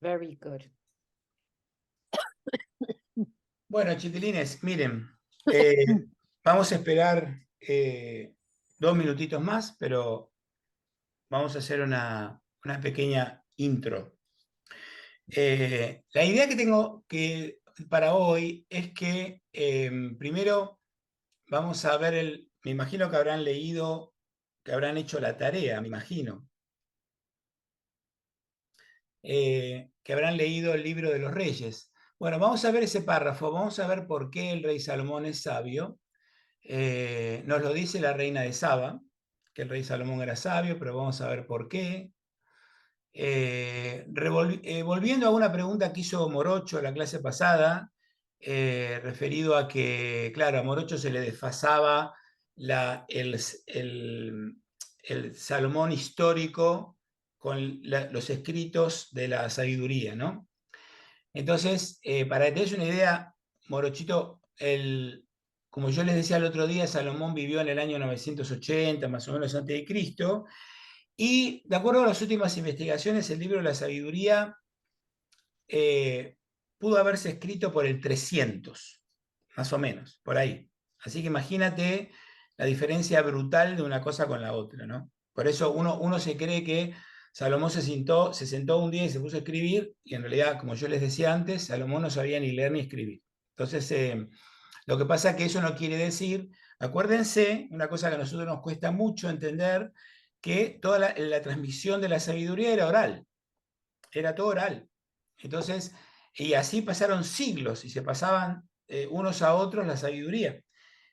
Very good. Bueno, chiquilines, miren, eh, vamos a esperar 2 minutitos más, pero vamos a hacer una pequeña intro. La idea que tengo para hoy es que primero vamos a ver me imagino que habrán leído, que habrán hecho la tarea, me imagino, que habrán leído el libro de los reyes. Bueno, vamos a ver ese párrafo, vamos a ver por qué el rey Salomón es sabio. Nos lo dice la reina de Saba, que el rey Salomón era sabio, pero vamos a ver por qué. Volviendo a una pregunta que hizo Morocho la clase pasada, referido a que, claro, a Morocho se le desfasaba el Salomón histórico con los escritos de la sabiduría, ¿no? Entonces, para que te des una idea, Morochito, como yo les decía el otro día, Salomón vivió en el año 980, más o menos antes de Cristo, y de acuerdo a las últimas investigaciones, el libro de la sabiduría eh, pudo haberse escrito por el 300, más o menos, por ahí. Así que imagínate la diferencia brutal de una cosa con la otra, ¿no? Por eso uno se cree que Salomón se sentó un día y se puso a escribir, y en realidad, como yo les decía antes, Salomón no sabía ni leer ni escribir. Entonces, lo que pasa es que eso no quiere decir, acuérdense, una cosa que a nosotros nos cuesta mucho entender, que toda la transmisión de la sabiduría era todo oral. Entonces, y así pasaron siglos y se pasaban unos a otros la sabiduría.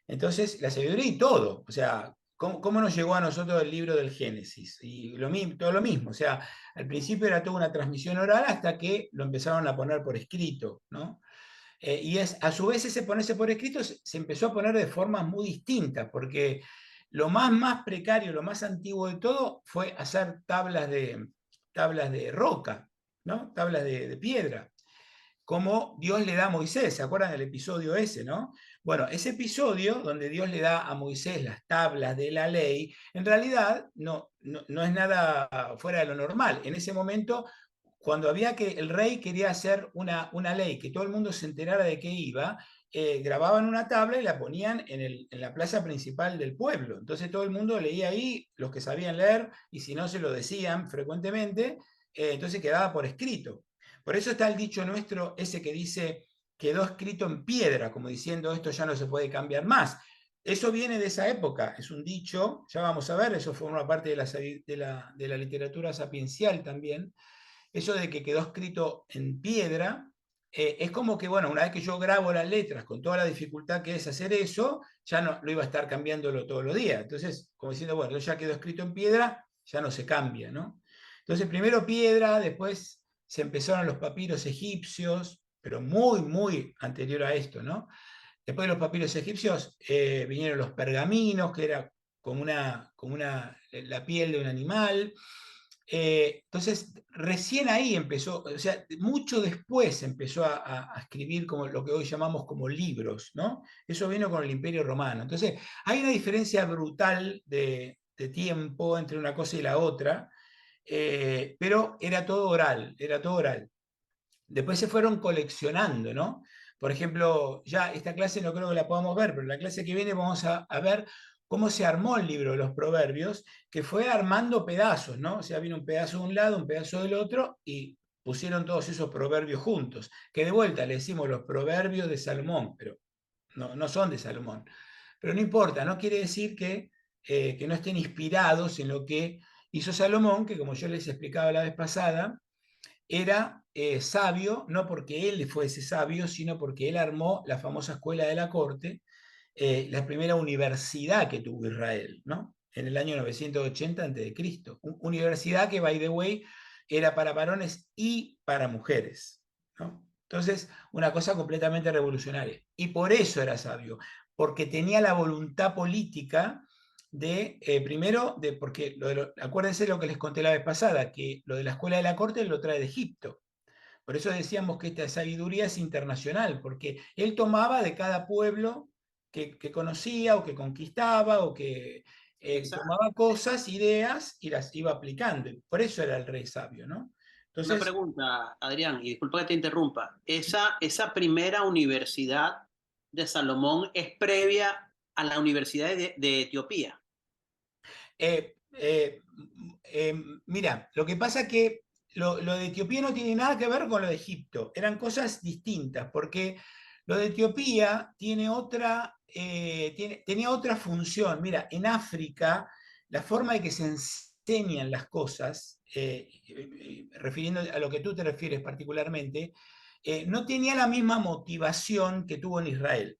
Entonces, la sabiduría y todo, o sea, ¿cómo nos llegó a nosotros el libro del Génesis? Y todo lo mismo, o sea, al principio era toda una transmisión oral hasta que lo empezaron a poner por escrito, ¿no? A su vez ese ponerse por escrito se empezó a poner de formas muy distintas, porque lo más precario, lo más antiguo de todo fue hacer tablas de roca, ¿no? Tablas de piedra, como Dios le da a Moisés. ¿Se acuerdan del episodio ese, no? Bueno, ese episodio donde Dios le da a Moisés las tablas de la ley, en realidad no es nada fuera de lo normal. En ese momento, cuando el rey quería hacer una ley, que todo el mundo se enterara de qué iba, grababan una tabla y la ponían en la plaza principal del pueblo. Entonces todo el mundo leía ahí, los que sabían leer, y si no se lo decían frecuentemente, entonces quedaba por escrito. Por eso está el dicho nuestro, ese que dice, quedó escrito en piedra, como diciendo, esto ya no se puede cambiar más. Eso viene de esa época, es un dicho, ya vamos a ver, eso forma parte de la literatura sapiencial también, eso de que quedó escrito en piedra, es como que, bueno, una vez que yo grabo las letras con toda la dificultad que es hacer eso, ya no lo iba a estar cambiándolo todos los días. Entonces, como diciendo, bueno, ya quedó escrito en piedra, ya no se cambia, ¿no? Entonces, primero piedra, después se empezaron los papiros egipcios, pero muy anterior a esto, ¿no? Después de los papiros egipcios vinieron los pergaminos, que era la piel de un animal. Entonces, recién ahí empezó, o sea, mucho después empezó a escribir como lo que hoy llamamos como libros, ¿no? Eso vino con el Imperio Romano. Entonces, hay una diferencia brutal de tiempo entre una cosa y la otra, pero era todo oral, era todo oral. Después se fueron coleccionando, ¿no? Por ejemplo, ya esta clase no creo que la podamos ver, pero la clase que viene vamos a ver cómo se armó el libro de los proverbios, que fue armando pedazos, ¿no? O sea, vino un pedazo de un lado, un pedazo del otro, y pusieron todos esos proverbios juntos, que de vuelta le decimos los proverbios de Salomón, pero no son de Salomón. Pero no importa, no quiere decir que no estén inspirados en lo que hizo Salomón, que como yo les explicaba la vez pasada, era sabio, no porque él fuese sabio, sino porque él armó la famosa escuela de la corte, la primera universidad que tuvo Israel, ¿no? En el año 980 a.C. Universidad que, by the way, era para varones y para mujeres, ¿no? Entonces, una cosa completamente revolucionaria. Y por eso era sabio, porque tenía la voluntad política primero, porque acuérdense lo que les conté la vez pasada, que lo de la escuela de la corte lo trae de Egipto. Por eso decíamos que esta sabiduría es internacional, porque él tomaba de cada pueblo que conocía o que conquistaba o que tomaba cosas, ideas y las iba aplicando. Por eso era el rey sabio, ¿no? Una Entonces, pregunta, Adrián, y disculpa que te interrumpa. ¿Esa primera universidad de Salomón es previa a la Universidad de Etiopía? eh, eh, mira, lo que pasa que lo de Etiopía no tiene nada que ver con lo de Egipto, eran cosas distintas, porque lo de Etiopía tiene tenía otra función. Mira, en África, la forma de que se enseñan las cosas, refiriendo a lo que tú te refieres particularmente, no tenía la misma motivación que tuvo en Israel.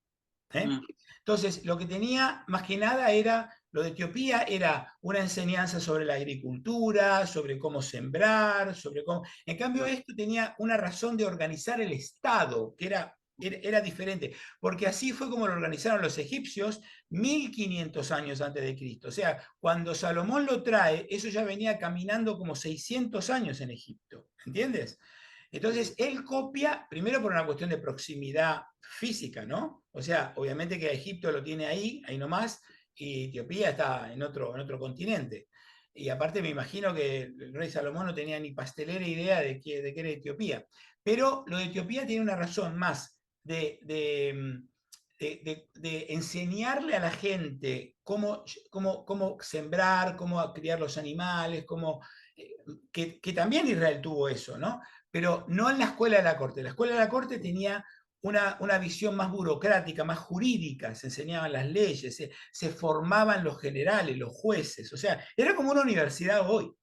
¿Eh? Mm, Entonces, lo que tenía más que nada era, lo de Etiopía era una enseñanza sobre la agricultura, sobre cómo sembrar, sobre cómo... En cambio, mm, esto tenía una razón de organizar el Estado, que era diferente, porque así fue como lo organizaron los egipcios 1500 años antes de Cristo. O sea, cuando Salomón lo trae, eso ya venía caminando como 600 años en Egipto, ¿entiendes? Entonces, él copia, primero por una cuestión de proximidad física, ¿no? O sea, obviamente que Egipto lo tiene ahí nomás, y Etiopía está en otro continente. Y aparte me imagino que el rey Salomón no tenía ni pastelera idea de qué era Etiopía. Pero lo de Etiopía tiene una razón más de enseñarle a la gente cómo sembrar, cómo criar los animales, que también Israel tuvo eso, ¿no? Pero no en la escuela de la corte. La escuela de la corte tenía una visión más burocrática, más jurídica, se enseñaban las leyes, se formaban los generales, los jueces, o sea, era como una universidad hoy,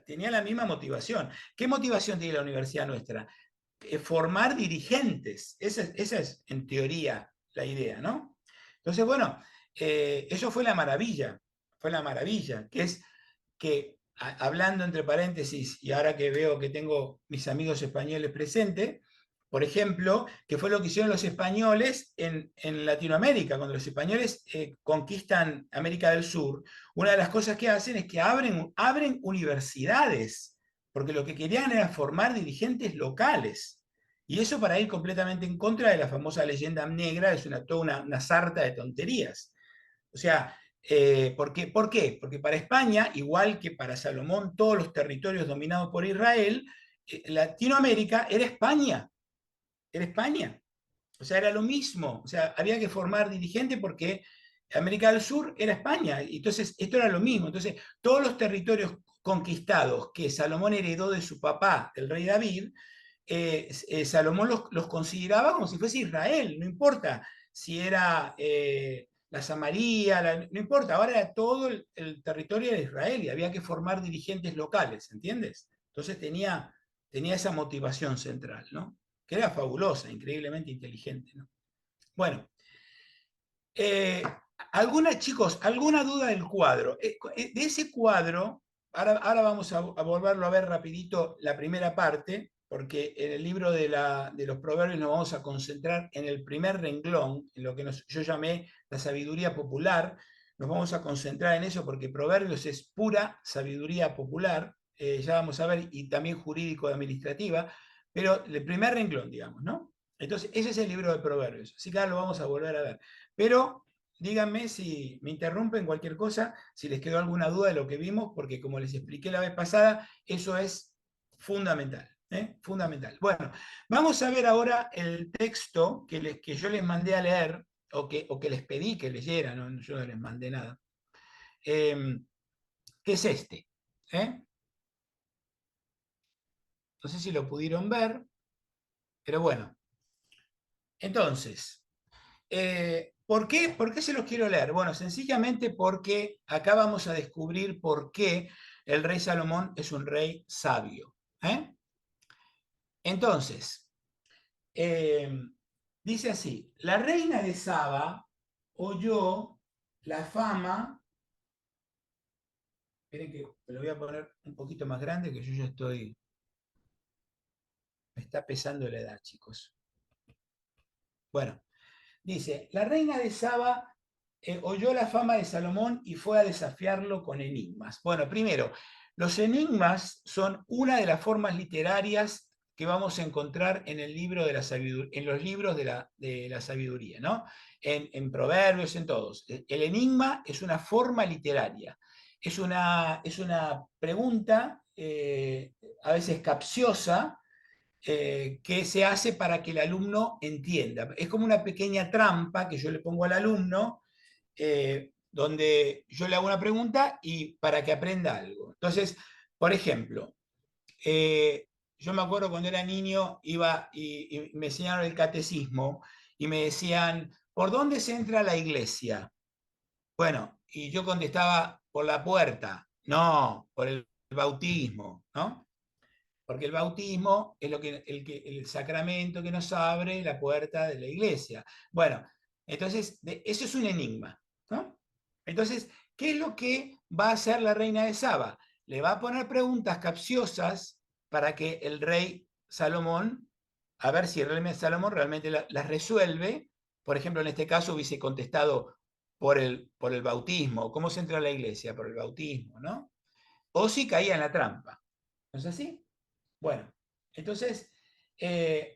tenía la misma motivación. ¿Qué motivación tiene la universidad nuestra? Formar dirigentes, esa es en teoría la idea, ¿no? Entonces, bueno, eso fue la maravilla, que es que, hablando entre paréntesis, y ahora que veo que tengo mis amigos españoles presentes, por ejemplo, que fue lo que hicieron los españoles en Latinoamérica, cuando los españoles conquistan América del Sur, una de las cosas que hacen es que abren universidades, porque lo que querían era formar dirigentes locales. Y eso para ir completamente en contra de la famosa leyenda negra, es toda una sarta de tonterías. O sea, ¿por qué? Porque para España, igual que para Salomón, todos los territorios dominados por Israel, Latinoamérica era España, era España. O sea, era lo mismo. O sea, había que formar dirigentes porque América del Sur era España. Entonces, esto era lo mismo. Entonces, todos los territorios conquistados que Salomón heredó de su papá, el rey David, Salomón los consideraba como si fuese Israel, no importa si era la Samaria, no importa, ahora era todo el territorio de Israel y había que formar dirigentes locales, ¿entiendes? Entonces tenía esa motivación central, ¿no? Que era fabulosa, increíblemente inteligente, ¿no? Bueno, eh, chicos, ¿alguna duda del cuadro? De ese cuadro, ahora vamos a volverlo a ver rapidito la primera parte, porque en el libro de los proverbios nos vamos a concentrar en el primer renglón, en lo que yo llamé la sabiduría popular. Nos vamos a concentrar en eso porque proverbios es pura sabiduría popular, ya vamos a ver, y también jurídico-administrativa, pero el primer renglón, digamos, ¿no? Entonces, ese es el libro de proverbios, así que ahora lo vamos a volver a ver. Pero díganme si me interrumpen cualquier cosa, si les quedó alguna duda de lo que vimos, porque como les expliqué la vez pasada, eso es fundamental. Fundamental. Bueno, vamos a ver ahora el texto que yo les mandé a leer, o que les pedí que leyeran, ¿no? Yo no les mandé nada, que es este. ¿eh? No sé si lo pudieron ver, pero bueno. Entonces, ¿por qué se los quiero leer? Bueno, sencillamente porque acá vamos a descubrir por qué el rey Salomón es un rey sabio. ¿eh? Entonces, eh, dice así, la reina de Saba oyó la fama, esperen que me lo voy a poner un poquito más grande, que yo ya me está pesando la edad, chicos. Bueno, dice, la reina de Saba oyó la fama de Salomón y fue a desafiarlo con enigmas. Bueno, primero, los enigmas son una de las formas literarias que vamos a encontrar en el libro de la sabiduría, en los libros de la sabiduría, ¿no? En proverbios, en todos. El enigma es una forma literaria. es una pregunta a veces capciosa, que se hace para que el alumno entienda. Es como una pequeña trampa que yo le pongo al alumno, donde yo le hago una pregunta y para que aprenda algo. Entonces, por ejemplo, yo me acuerdo cuando era niño, iba y me enseñaron el catecismo y me decían, ¿por dónde se entra a la iglesia? Bueno, y yo contestaba, por la puerta. No, por el bautismo, ¿no? Porque el bautismo es el sacramento que nos abre la puerta de la iglesia. Bueno, entonces, eso es un enigma, ¿no? Entonces, ¿qué es lo que va a hacer la reina de Saba? Le va a poner preguntas capciosas para que el rey Salomón, a ver si el rey Salomón realmente las resuelve. Por ejemplo, en este caso hubiese contestado por el bautismo. ¿Cómo se entra a la iglesia? Por el bautismo, ¿no? O si caía en la trampa. ¿No es así? Bueno, entonces,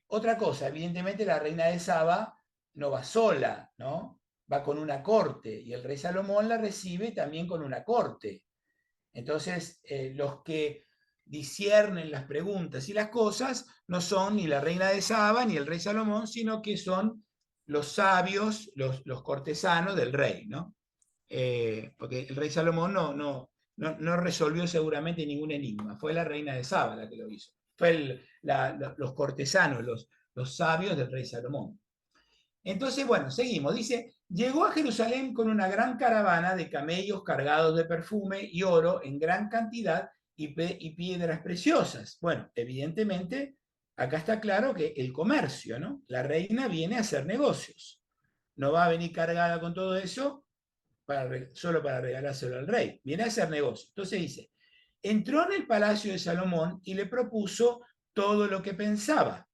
otra cosa, evidentemente la reina de Saba no va sola, ¿no? Va con una corte y el rey Salomón la recibe también con una corte. Entonces, los que disciernen las preguntas y las cosas no son ni la reina de Saba ni el rey Salomón, sino que son los sabios, los cortesanos del rey, ¿no? Porque el rey Salomón no resolvió seguramente ningún enigma, fue la reina de Saba la que lo hizo. Fue los cortesanos, los sabios del rey Salomón. Entonces, bueno, seguimos. Dice, llegó a Jerusalén con una gran caravana de camellos cargados de perfume y oro en gran cantidad y piedras preciosas. Bueno, evidentemente, acá está claro que el comercio, ¿no? La reina viene a hacer negocios. No va a venir cargada con todo eso solo para regalárselo al rey. Viene a hacer negocio. Entonces dice, entró en el palacio de Salomón y le propuso todo lo que pensaba.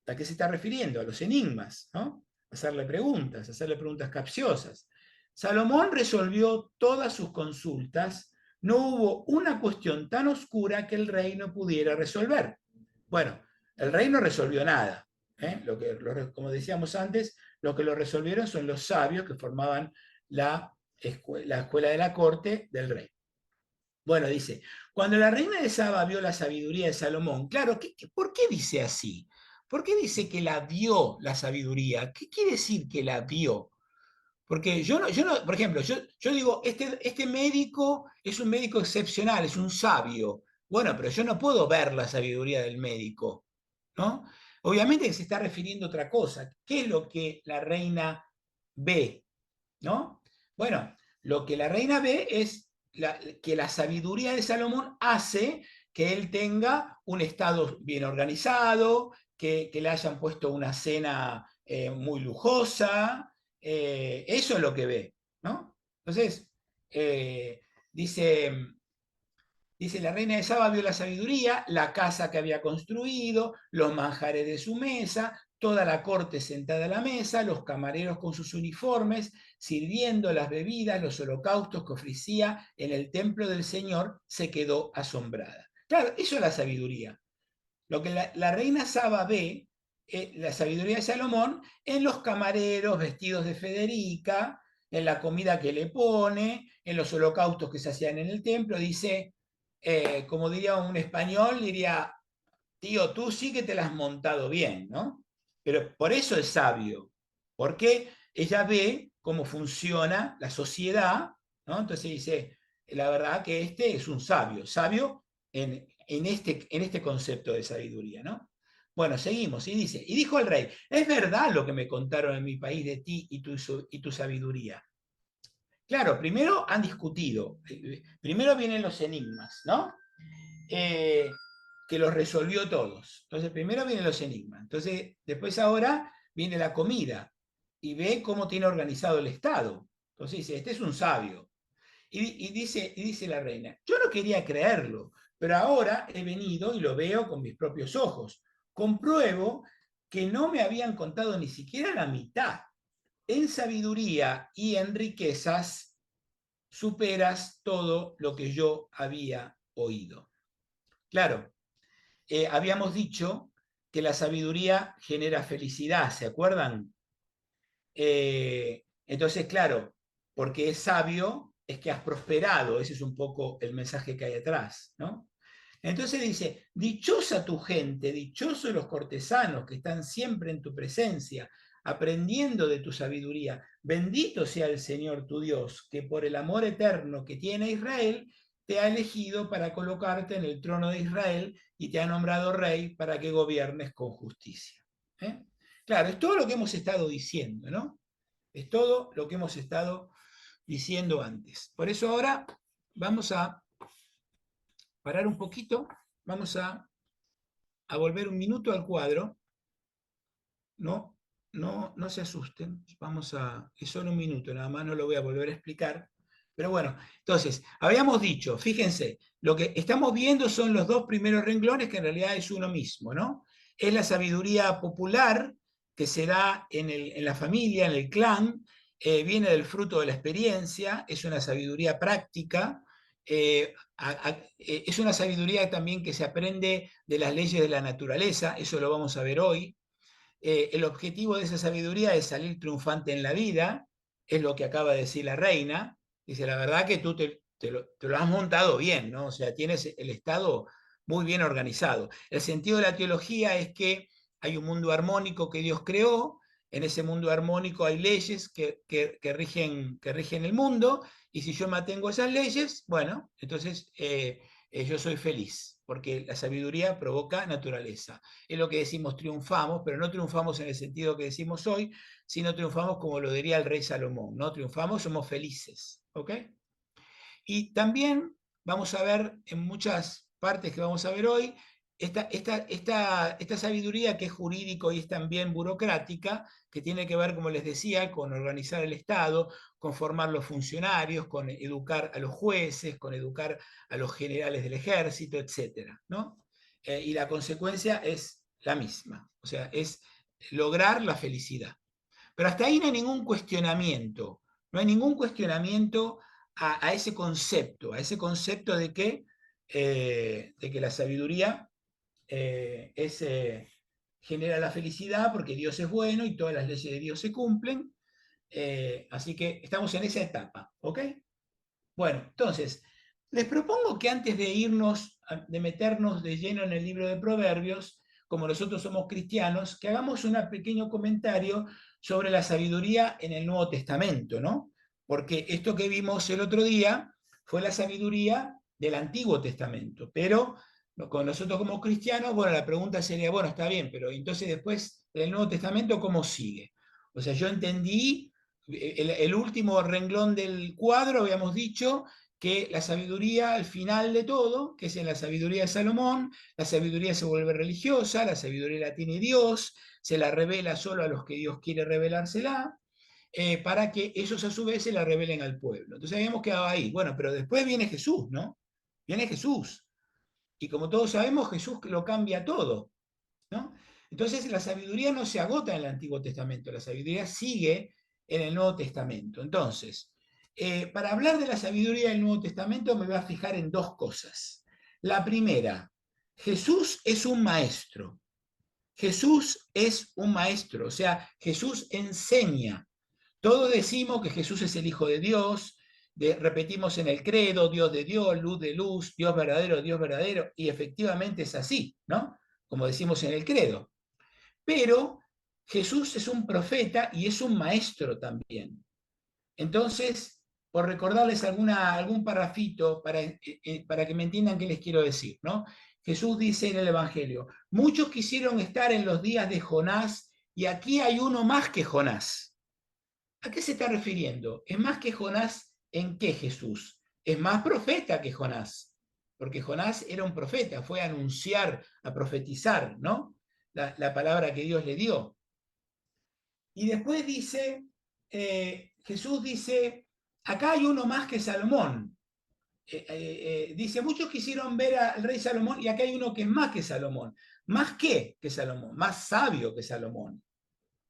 ¿A qué se está refiriendo? A los enigmas, ¿no? Hacerle preguntas capciosas. Salomón resolvió todas sus consultas. No hubo una cuestión tan oscura que el rey no pudiera resolver. Bueno, el rey no resolvió nada. Como decíamos antes, lo que lo resolvieron son los sabios que formaban la escuela de la corte del rey. Bueno, dice, cuando la reina de Saba vio la sabiduría de Salomón, claro, ¿por qué dice así? ¿Por qué dice que la vio la sabiduría? ¿Qué quiere decir que la vio? Porque por ejemplo, yo digo, este médico es un médico excepcional, es un sabio. Bueno, pero yo no puedo ver la sabiduría del médico, ¿no? Obviamente que se está refiriendo a otra cosa. ¿Qué es lo que la reina ve? ¿No? Bueno, lo que la reina ve es que la sabiduría de Salomón hace que él tenga un estado bien organizado, que le hayan puesto una cena muy lujosa, eso es lo que ve, ¿no? Entonces, dice, dice, la reina de Saba vio la sabiduría, la casa que había construido, los manjares de su mesa, toda la corte sentada a la mesa, los camareros con sus uniformes, sirviendo las bebidas, los holocaustos que ofrecía en el templo del Señor, se quedó asombrada. Claro, eso es la sabiduría. Lo que la reina Saba ve, la sabiduría de Salomón, en los camareros vestidos de Federica, en la comida que le pone, en los holocaustos que se hacían en el templo, dice, como diría un español, diría, tío, tú sí que te la has montado bien, ¿no? Pero por eso es sabio, porque ella ve cómo funciona la sociedad, ¿no? Entonces dice, la verdad que este es un sabio, sabio en este concepto de sabiduría, ¿no? Bueno, seguimos, y dice, y dijo el rey, es verdad lo que me contaron en mi país de ti y tu sabiduría. Claro, primero han discutido, primero vienen los enigmas, ¿no? Que los resolvió todos. Entonces, primero vienen los enigmas. Entonces, después ahora viene la comida y ve cómo tiene organizado el Estado. Entonces dice, este es un sabio. Y dice la reina, yo no quería creerlo, pero ahora he venido y lo veo con mis propios ojos. Compruebo que no me habían contado ni siquiera la mitad. En sabiduría y en riquezas superas todo lo que yo había oído. Claro, habíamos dicho que la sabiduría genera felicidad, ¿se acuerdan? Entonces, claro, porque es sabio, es que has prosperado. Ese es un poco el mensaje que hay atrás, ¿no? Entonces dice, dichosa tu gente, dichosos los cortesanos que están siempre en tu presencia, aprendiendo de tu sabiduría. Bendito sea el Señor tu Dios, que por el amor eterno que tiene Israel, te ha elegido para colocarte en el trono de Israel y te ha nombrado rey para que gobiernes con justicia. ¿Eh? Claro, es todo lo que hemos estado diciendo, ¿no? Es todo lo que hemos estado diciendo antes. Por eso ahora vamos a parar un poquito, vamos a volver un minuto al cuadro. No, no se asusten, es solo un minuto, nada más no lo voy a volver a explicar. Pero bueno, entonces, habíamos dicho, fíjense, lo que estamos viendo son los dos primeros renglones, que en realidad es uno mismo, ¿no? Es la sabiduría popular que se da en la familia, en el clan, viene del fruto de la experiencia, es una sabiduría práctica, es una sabiduría también que se aprende de las leyes de la naturaleza, eso lo vamos a ver hoy. El objetivo de esa sabiduría es salir triunfante en la vida, es lo que acaba de decir la reina. Dice, la verdad que tú te lo has montado bien, ¿no? O sea, tienes el Estado muy bien organizado. El sentido de la teología es que hay un mundo armónico que Dios creó, en ese mundo armónico hay leyes que rigen el mundo, y si yo mantengo esas leyes, bueno, entonces yo soy feliz, porque la sabiduría provoca naturaleza. Es lo que decimos triunfamos, pero no triunfamos en el sentido que decimos hoy, sino triunfamos como lo diría el rey Salomón, ¿no? Triunfamos, somos felices, ¿ok? Y también vamos a ver en muchas partes que vamos a ver hoy, esta sabiduría que es jurídico y es también burocrática, que tiene que ver, como les decía, con organizar el Estado, con formar los funcionarios, con educar a los jueces, con educar a los generales del ejército, etcétera, ¿no? Y la consecuencia es la misma, o sea, es lograr la felicidad. Pero hasta ahí no hay ningún cuestionamiento, no hay ningún cuestionamiento a ese concepto de que la sabiduría genera la felicidad porque Dios es bueno y todas las leyes de Dios se cumplen. Así que estamos en esa etapa, ¿ok? Bueno, entonces, les propongo que antes de irnos, de meternos de lleno en el libro de Proverbios, como nosotros somos cristianos, que hagamos un pequeño comentario sobre la sabiduría en el Nuevo Testamento, ¿no? Porque esto que vimos el otro día fue la sabiduría del Antiguo Testamento, pero con nosotros como cristianos, bueno, la pregunta sería, bueno, está bien, pero entonces después del Nuevo Testamento, ¿cómo sigue? O sea, yo entendí el último renglón del cuadro, habíamos dicho que la sabiduría al final de todo, que es en la sabiduría de Salomón, la sabiduría se vuelve religiosa, la sabiduría la tiene Dios, se la revela solo a los que Dios quiere revelársela, para que ellos a su vez se la revelen al pueblo. Entonces habíamos quedado ahí. Bueno, pero después viene Jesús, ¿no? Viene Jesús. Y como todos sabemos, Jesús lo cambia todo, ¿no? Entonces la sabiduría no se agota en el Antiguo Testamento, la sabiduría sigue en el Nuevo Testamento. Entonces, para hablar de la sabiduría del Nuevo Testamento me voy a fijar en dos cosas. La primera, Jesús es un maestro. Jesús es un maestro, o sea, Jesús enseña. Todos decimos que Jesús es el Hijo de Dios, repetimos en el credo, Dios de Dios, luz de luz, Dios verdadero, y efectivamente es así, ¿no? Como decimos en el credo. Pero Jesús es un profeta y es un maestro también. Entonces, por recordarles algún parrafito para que me entiendan qué les quiero decir, ¿no? Jesús dice en el Evangelio, muchos quisieron estar en los días de Jonás y aquí hay uno más que Jonás. ¿A qué se está refiriendo? ¿Es más que Jonás en qué, Jesús? Es más profeta que Jonás, porque Jonás era un profeta, fue a anunciar, a profetizar, ¿no? La palabra que Dios le dio. Y después dice, Jesús dice, acá hay uno más que Salomón. Dice, muchos quisieron ver al rey Salomón y acá hay uno que es más que Salomón. ¿Más qué que Salomón? Más sabio que Salomón.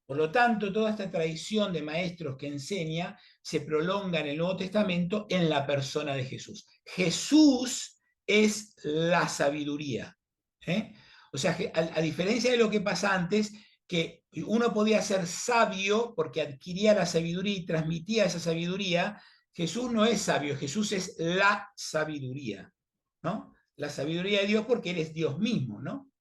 Por lo tanto, toda esta tradición de maestros que enseña se prolonga en el Nuevo Testamento en la persona de Jesús. Jesús es la sabiduría. ¿Eh? O sea, a diferencia de lo que pasa antes, que uno podía ser sabio porque adquiría la sabiduría y transmitía esa sabiduría, Jesús no es sabio, Jesús es la sabiduría, ¿no? La sabiduría de Dios porque Él es Dios mismo, ¿no?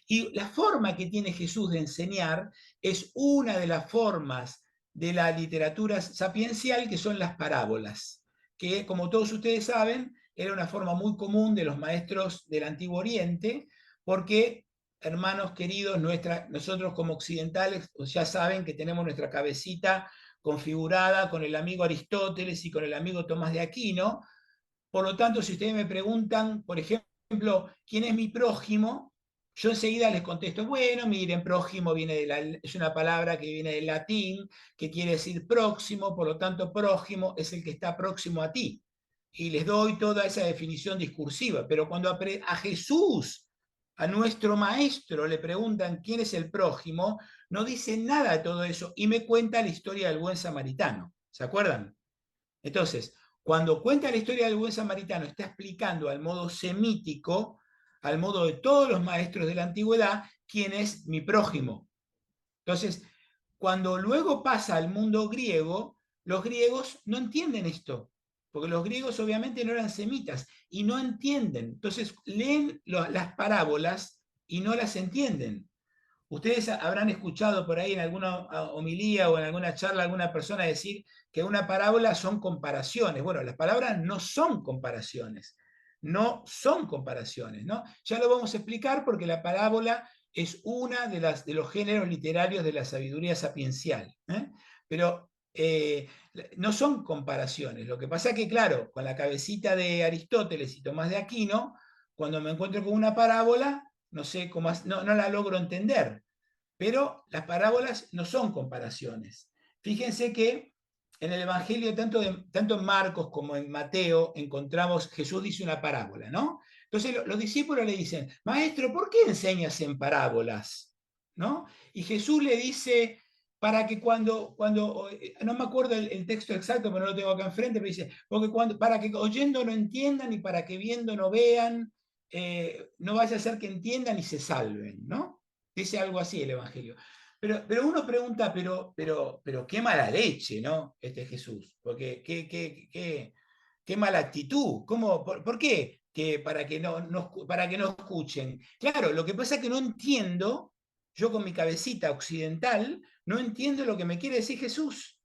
Y la forma que tiene Jesús de enseñar es una de las formas de la literatura sapiencial, que son las parábolas, que como todos ustedes saben, era una forma muy común de los maestros del Antiguo Oriente, porque, hermanos queridos, nosotros como occidentales ya saben que tenemos nuestra cabecita configurada con el amigo Aristóteles y con el amigo Tomás de Aquino. Por lo tanto, si ustedes me preguntan, por ejemplo, ¿quién es mi prójimo? Yo enseguida les contesto, bueno, miren, prójimo es una palabra que viene del latín, que quiere decir próximo, por lo tanto, prójimo es el que está próximo a ti. Y les doy toda esa definición discursiva, pero cuando a Jesús, a nuestro maestro, le preguntan quién es el prójimo, no dice nada de todo eso y me cuenta la historia del buen samaritano. ¿Se acuerdan? Entonces, cuando cuenta la historia del buen samaritano, está explicando al modo semítico, al modo de todos los maestros de la antigüedad, quién es mi prójimo. Entonces, cuando luego pasa al mundo griego, los griegos no entienden esto, porque los griegos obviamente no eran semitas y no entienden. Entonces, leen las parábolas y no las entienden. Ustedes habrán escuchado por ahí en alguna homilía o en alguna charla alguna persona decir que una parábola son comparaciones. Bueno, las palabras no son comparaciones, no son comparaciones, ¿no? Ya lo vamos a explicar porque la parábola es una de los géneros literarios de la sabiduría sapiencial, ¿eh? Pero no son comparaciones. Lo que pasa es que, claro, con la cabecita de Aristóteles y Tomás de Aquino, cuando me encuentro con una parábola, no sé cómo, no la logro entender. Pero las parábolas no son comparaciones. Fíjense que en el Evangelio, tanto en Marcos como en Mateo, encontramos, Jesús dice una parábola, ¿no? Entonces los discípulos le dicen, maestro, ¿por qué enseñas en parábolas? ¿No? Y Jesús le dice, para que no me acuerdo el texto exacto, pero no lo tengo acá enfrente, pero dice, para que oyendo no entiendan y para que viendo no vean, no vaya a ser que entiendan y se salven, ¿no? Dice algo así el Evangelio. Pero uno pregunta, pero qué mala leche, ¿no? Este Jesús. Porque qué mala actitud. ¿Por qué? Para que no escuchen. Claro, lo que pasa es que no entiendo, yo con mi cabecita occidental, no entiendo lo que me quiere decir Jesús.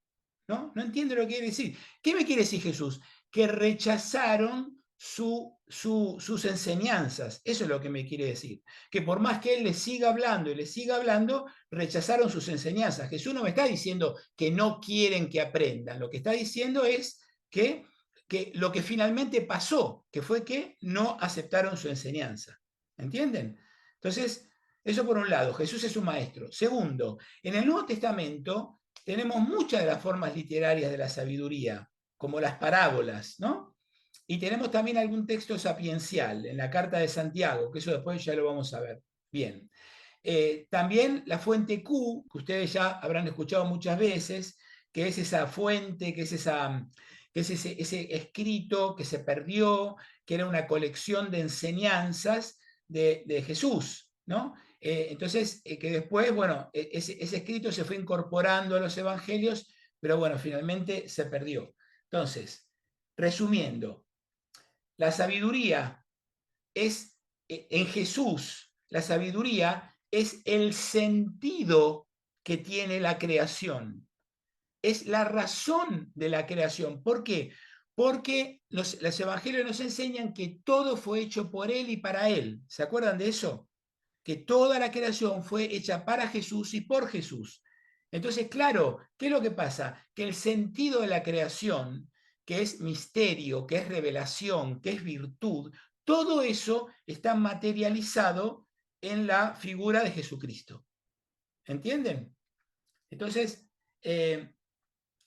¿No? No entiendo lo que quiere decir. ¿Qué me quiere decir Jesús? Que rechazaron sus enseñanzas. Eso es lo que me quiere decir. Que por más que Él les siga hablando y les siga hablando, rechazaron sus enseñanzas. Jesús no me está diciendo que no quieren que aprendan. Lo que está diciendo es que lo que finalmente pasó, que fue que no aceptaron su enseñanza. ¿Entienden? Entonces, eso por un lado, Jesús es un maestro. Segundo, en el Nuevo Testamento tenemos muchas de las formas literarias de la sabiduría, como las parábolas, ¿no? Y tenemos también algún texto sapiencial en la Carta de Santiago, que eso después ya lo vamos a ver. Bien. También la fuente Q, que ustedes ya habrán escuchado muchas veces, que es esa fuente, que es ese escrito que se perdió, que era una colección de enseñanzas de Jesús, ¿no? Entonces, que después, bueno, ese escrito se fue incorporando a los evangelios, pero bueno, finalmente se perdió. Entonces, resumiendo, la sabiduría es, en Jesús, la sabiduría es el sentido que tiene la creación. Es la razón de la creación. ¿Por qué? Porque los evangelios nos enseñan que todo fue hecho por Él y para Él. ¿Se acuerdan de eso? Que toda la creación fue hecha para Jesús y por Jesús. Entonces, claro, ¿qué es lo que pasa? Que el sentido de la creación, que es misterio, que es revelación, que es virtud, todo eso está materializado en la figura de Jesucristo. ¿Entienden? Entonces, en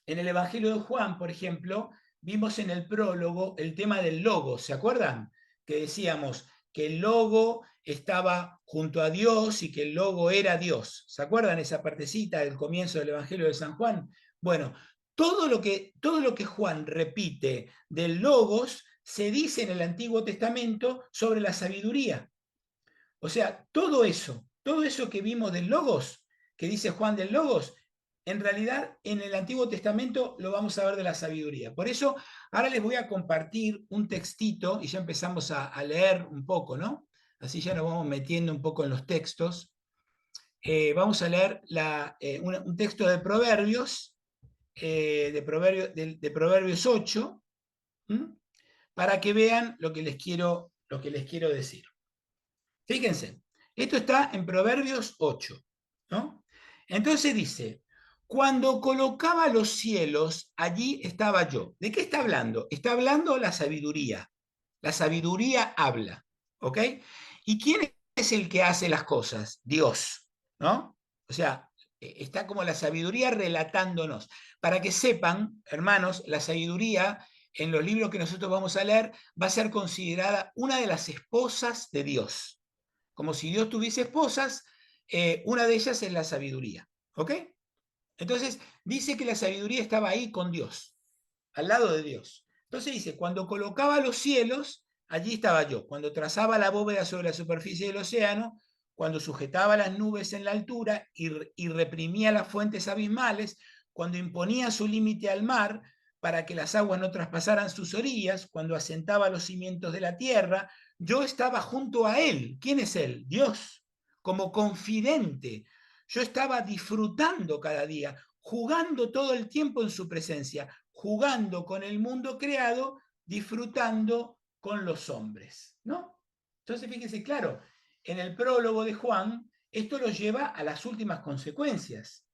el Evangelio de Juan, por ejemplo, vimos en el prólogo el tema del logo, ¿se acuerdan? Que decíamos que el logo estaba junto a Dios y que el logo era Dios. ¿Se acuerdan esa partecita del comienzo del Evangelio de San Juan? Bueno, todo lo que Juan repite del logos se dice en el Antiguo Testamento sobre la sabiduría. O sea, todo eso que vimos del logos, que dice Juan del logos, en realidad en el Antiguo Testamento lo vamos a ver de la sabiduría. Por eso ahora les voy a compartir un textito y ya empezamos a leer un poco, ¿no? Así ya nos vamos metiendo un poco en los textos. Vamos a leer un texto de Proverbios, de Proverbios 8, ¿m? Para que vean lo que les quiero decir. Fíjense, esto está en Proverbios 8, ¿no? Entonces dice, cuando colocaba los cielos, allí estaba yo. ¿De qué está hablando? Está hablando la sabiduría. La sabiduría habla, ¿ok? ¿Y quién es el que hace las cosas? Dios, ¿no? O sea, está como la sabiduría relatándonos. Para que sepan, hermanos, la sabiduría en los libros que nosotros vamos a leer va a ser considerada una de las esposas de Dios. Como si Dios tuviese esposas, una de ellas es la sabiduría, ¿ok? Entonces, dice que la sabiduría estaba ahí con Dios, al lado de Dios. Entonces dice, cuando colocaba los cielos, allí estaba yo. Cuando trazaba la bóveda sobre la superficie del océano, cuando sujetaba las nubes en la altura y reprimía las fuentes abismales, cuando imponía su límite al mar para que las aguas no traspasaran sus orillas, cuando asentaba los cimientos de la tierra, yo estaba junto a él. ¿Quién es él? Dios, como confidente. Yo estaba disfrutando cada día, jugando todo el tiempo en su presencia, jugando con el mundo creado, disfrutando con los hombres, ¿no? Entonces, fíjense, claro, en el prólogo de Juan, esto lo lleva a las últimas consecuencias,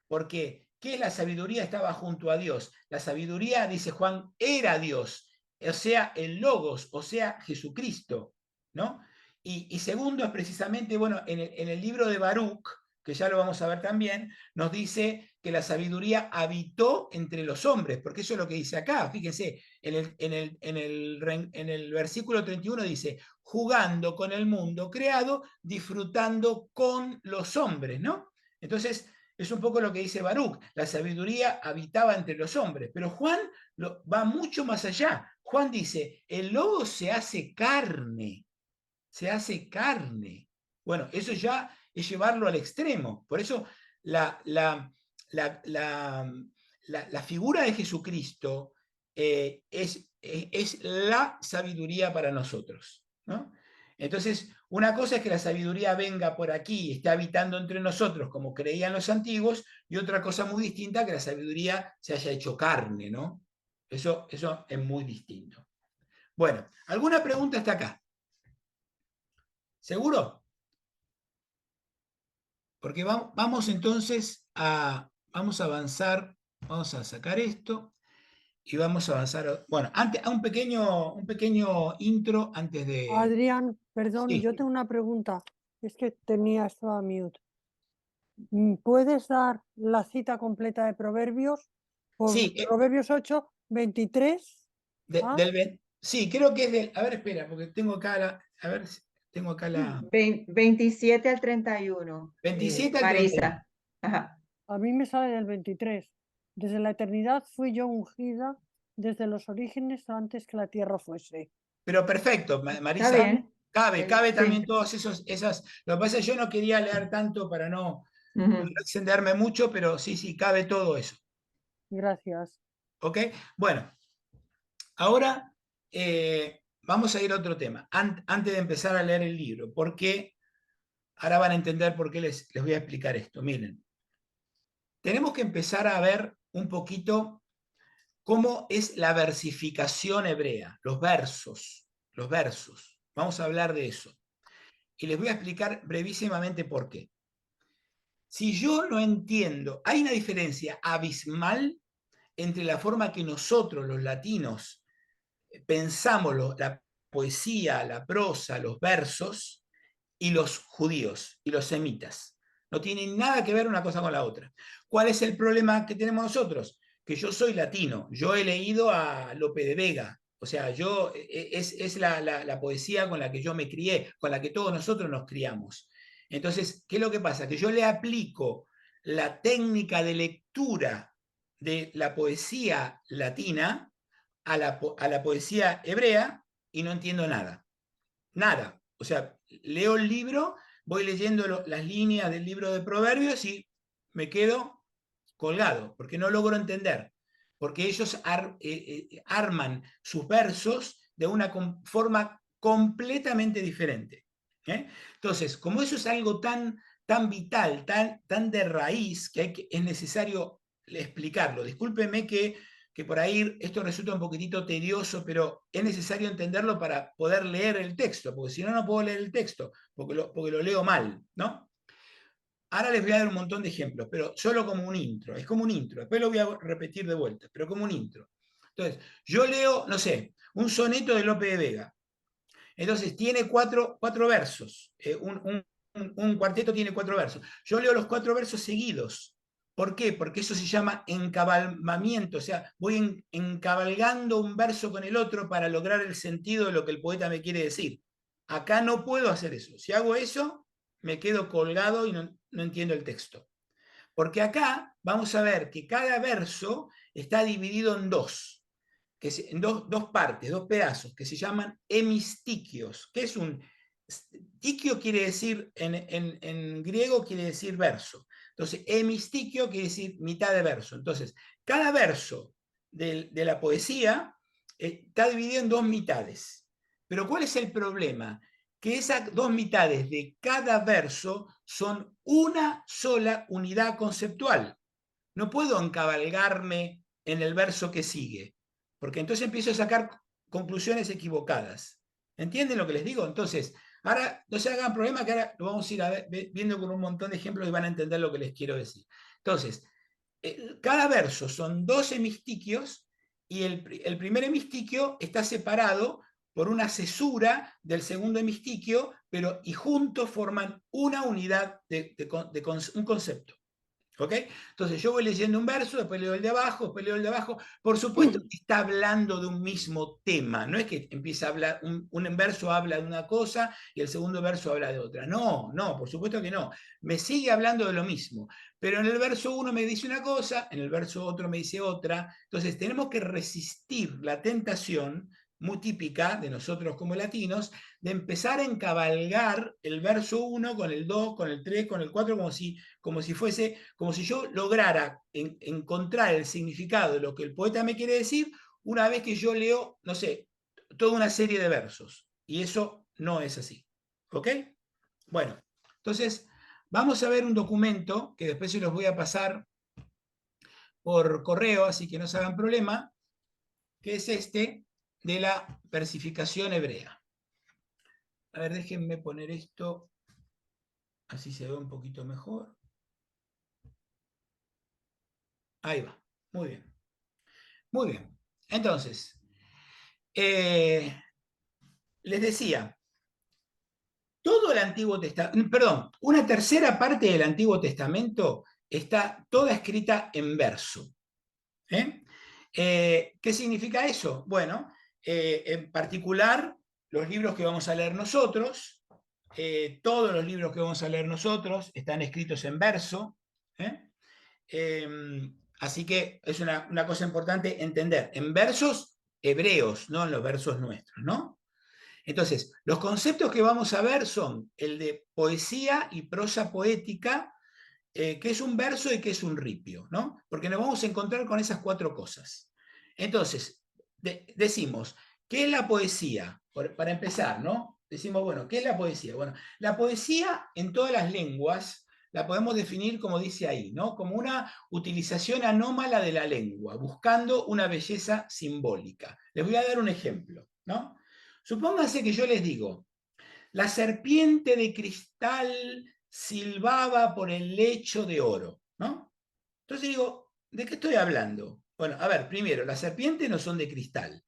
porque ¿qué es la sabiduría? Estaba junto a Dios. La sabiduría, dice Juan, era Dios, o sea, el Logos, o sea, Jesucristo, ¿no? Y segundo es precisamente, bueno, en el libro de Baruch, que ya lo vamos a ver también, nos dice que la sabiduría habitó entre los hombres, porque eso es lo que dice acá. Fíjense, en el versículo 31 dice, jugando con el mundo creado, disfrutando con los hombres, ¿no? Entonces, es un poco lo que dice Baruch, la sabiduría habitaba entre los hombres, pero Juan va mucho más allá. Juan dice, el lobo se hace carne, se hace carne. Bueno, eso ya es llevarlo al extremo. Por eso la, la, la, la, la figura de Jesucristo es la sabiduría para nosotros, ¿no? Entonces, una cosa es que la sabiduría venga por aquí, esté habitando entre nosotros, como creían los antiguos, y otra cosa muy distinta, que la sabiduría se haya hecho carne, ¿no? Eso es muy distinto. Bueno, ¿alguna pregunta hasta acá? ¿Seguro? Porque vamos entonces vamos a avanzar, vamos a sacar esto y vamos a avanzar. Bueno, antes, un pequeño intro antes de... Adrián, perdón, Sí, yo tengo una pregunta. Es que estaba mute. ¿Puedes dar la cita completa de Proverbios? Por sí, Proverbios 8, 23. sí, creo que es del... A ver, espera, porque tengo acá la... A ver, tengo acá la... 27 al 31. 27 al 31. Marisa. Ajá. A mí me sale del 23. Desde la eternidad fui yo ungida, desde los orígenes antes que la tierra fuese. Pero perfecto, Está Marisa, bien. cabe Sí. también todos esas... Lo que pasa es que yo no quería leer tanto para no Ujú. extenderme mucho, pero sí, cabe todo eso. Gracias. ¿Ok? Bueno, ahora vamos a ir a otro tema, antes de empezar a leer el libro, porque ahora van a entender por qué les voy a explicar esto. Miren, tenemos que empezar a ver un poquito cómo es la versificación hebrea, los versos. Vamos a hablar de eso. Y les voy a explicar brevísimamente por qué. Si yo no entiendo, hay una diferencia abismal entre la forma que nosotros, los latinos, pensamos la poesía, la prosa, los versos, y los judíos y los semitas. No tienen nada que ver una cosa con la otra. ¿Cuál es el problema que tenemos nosotros? Que yo soy latino, yo he leído a Lope de Vega, o sea, es la poesía con la que yo me crié, con la que todos nosotros nos criamos. Entonces, ¿qué es lo que pasa? Que yo le aplico la técnica de lectura de la poesía latina a la poesía hebrea y no entiendo nada. Nada. O sea, leo el libro, voy leyendo las líneas del libro de Proverbios y me quedo colgado, porque no logro entender, porque ellos arman sus versos de una forma completamente diferente. Entonces, como eso es algo tan vital, tan de raíz, que es necesario explicarlo. Discúlpeme que por ahí esto resulta un poquitito tedioso, pero es necesario entenderlo para poder leer el texto, porque si no, no puedo leer el texto, porque lo leo mal, ¿no? Ahora les voy a dar un montón de ejemplos, pero solo como un intro, es como un intro, después lo voy a repetir de vuelta, pero como un intro. Entonces, yo leo, no sé, un soneto de Lope de Vega. Entonces, tiene cuatro versos, un cuarteto tiene 4 versos. Yo leo los 4 versos seguidos. ¿Por qué? Porque eso se llama encabalmamiento, o sea, voy encabalgando un verso con el otro para lograr el sentido de lo que el poeta me quiere decir. Acá no puedo hacer eso. Si hago eso, me quedo colgado y no entiendo el texto. Porque acá vamos a ver que cada verso está dividido en dos, en dos partes, dos pedazos, que se llaman hemistiquios. ¿Qué es un tiquio? Quiere decir, en griego quiere decir verso. Entonces, hemistiquio quiere decir mitad de verso. Entonces, cada verso de la poesía está dividido en 2 mitades. Pero ¿cuál es el problema? Que esas 2 mitades de cada verso son una sola unidad conceptual. No puedo encabalgarme en el verso que sigue, porque entonces empiezo a sacar conclusiones equivocadas. ¿Entienden lo que les digo? Entonces, ahora no se hagan problema, que ahora lo vamos a ir viendo con un montón de ejemplos y van a entender lo que les quiero decir. Entonces, cada verso son 2 hemistiquios y el primer hemistiquio está separado por una cesura del segundo hemistiquio, y juntos forman una unidad un concepto. ¿Ok? Entonces yo voy leyendo un verso, después leo el de abajo, después leo el de abajo. Por supuesto que está hablando de un mismo tema, no es que empieza a hablar, un verso habla de una cosa y el segundo verso habla de otra. No, por supuesto que no. Me sigue hablando de lo mismo, pero en el verso 1 me dice una cosa, en el verso otro me dice otra. Entonces tenemos que resistir la tentación muy típica de nosotros como latinos, de empezar a encabalgar el verso 1 con el 2, con el 3, con el 4, como si yo lograra encontrar el significado de lo que el poeta me quiere decir una vez que yo leo, no sé, toda una serie de versos. Y eso no es así. ¿Ok? Bueno, entonces vamos a ver un documento que después se los voy a pasar por correo, así que no se hagan problema, que es este de la versificación hebrea. A ver, déjenme poner esto, así se ve un poquito mejor. Ahí va, muy bien. Muy bien, entonces, les decía, todo el Antiguo Testamento, perdón, una tercera parte del Antiguo Testamento está toda escrita en verso. ¿Qué significa eso? Bueno, en particular, los libros que vamos a leer nosotros, todos los libros que vamos a leer nosotros están escritos en verso. Así que es una cosa importante entender, en versos hebreos, no en los versos nuestros, ¿no? Entonces, los conceptos que vamos a ver son el de poesía y prosa poética, que es un verso y que es un ripio, ¿no? Porque nos vamos a encontrar con esas 4 cosas. Entonces, decimos, ¿qué es la poesía? Para empezar, ¿no? Decimos, bueno, ¿qué es la poesía? Bueno, la poesía en todas las lenguas la podemos definir como dice ahí, ¿no? Como una utilización anómala de la lengua, buscando una belleza simbólica. Les voy a dar un ejemplo, ¿no? Supónganse que yo les digo, la serpiente de cristal silbaba por el lecho de oro, ¿no? Entonces digo, ¿de qué estoy hablando? Bueno, a ver, primero, las serpientes no son de cristal.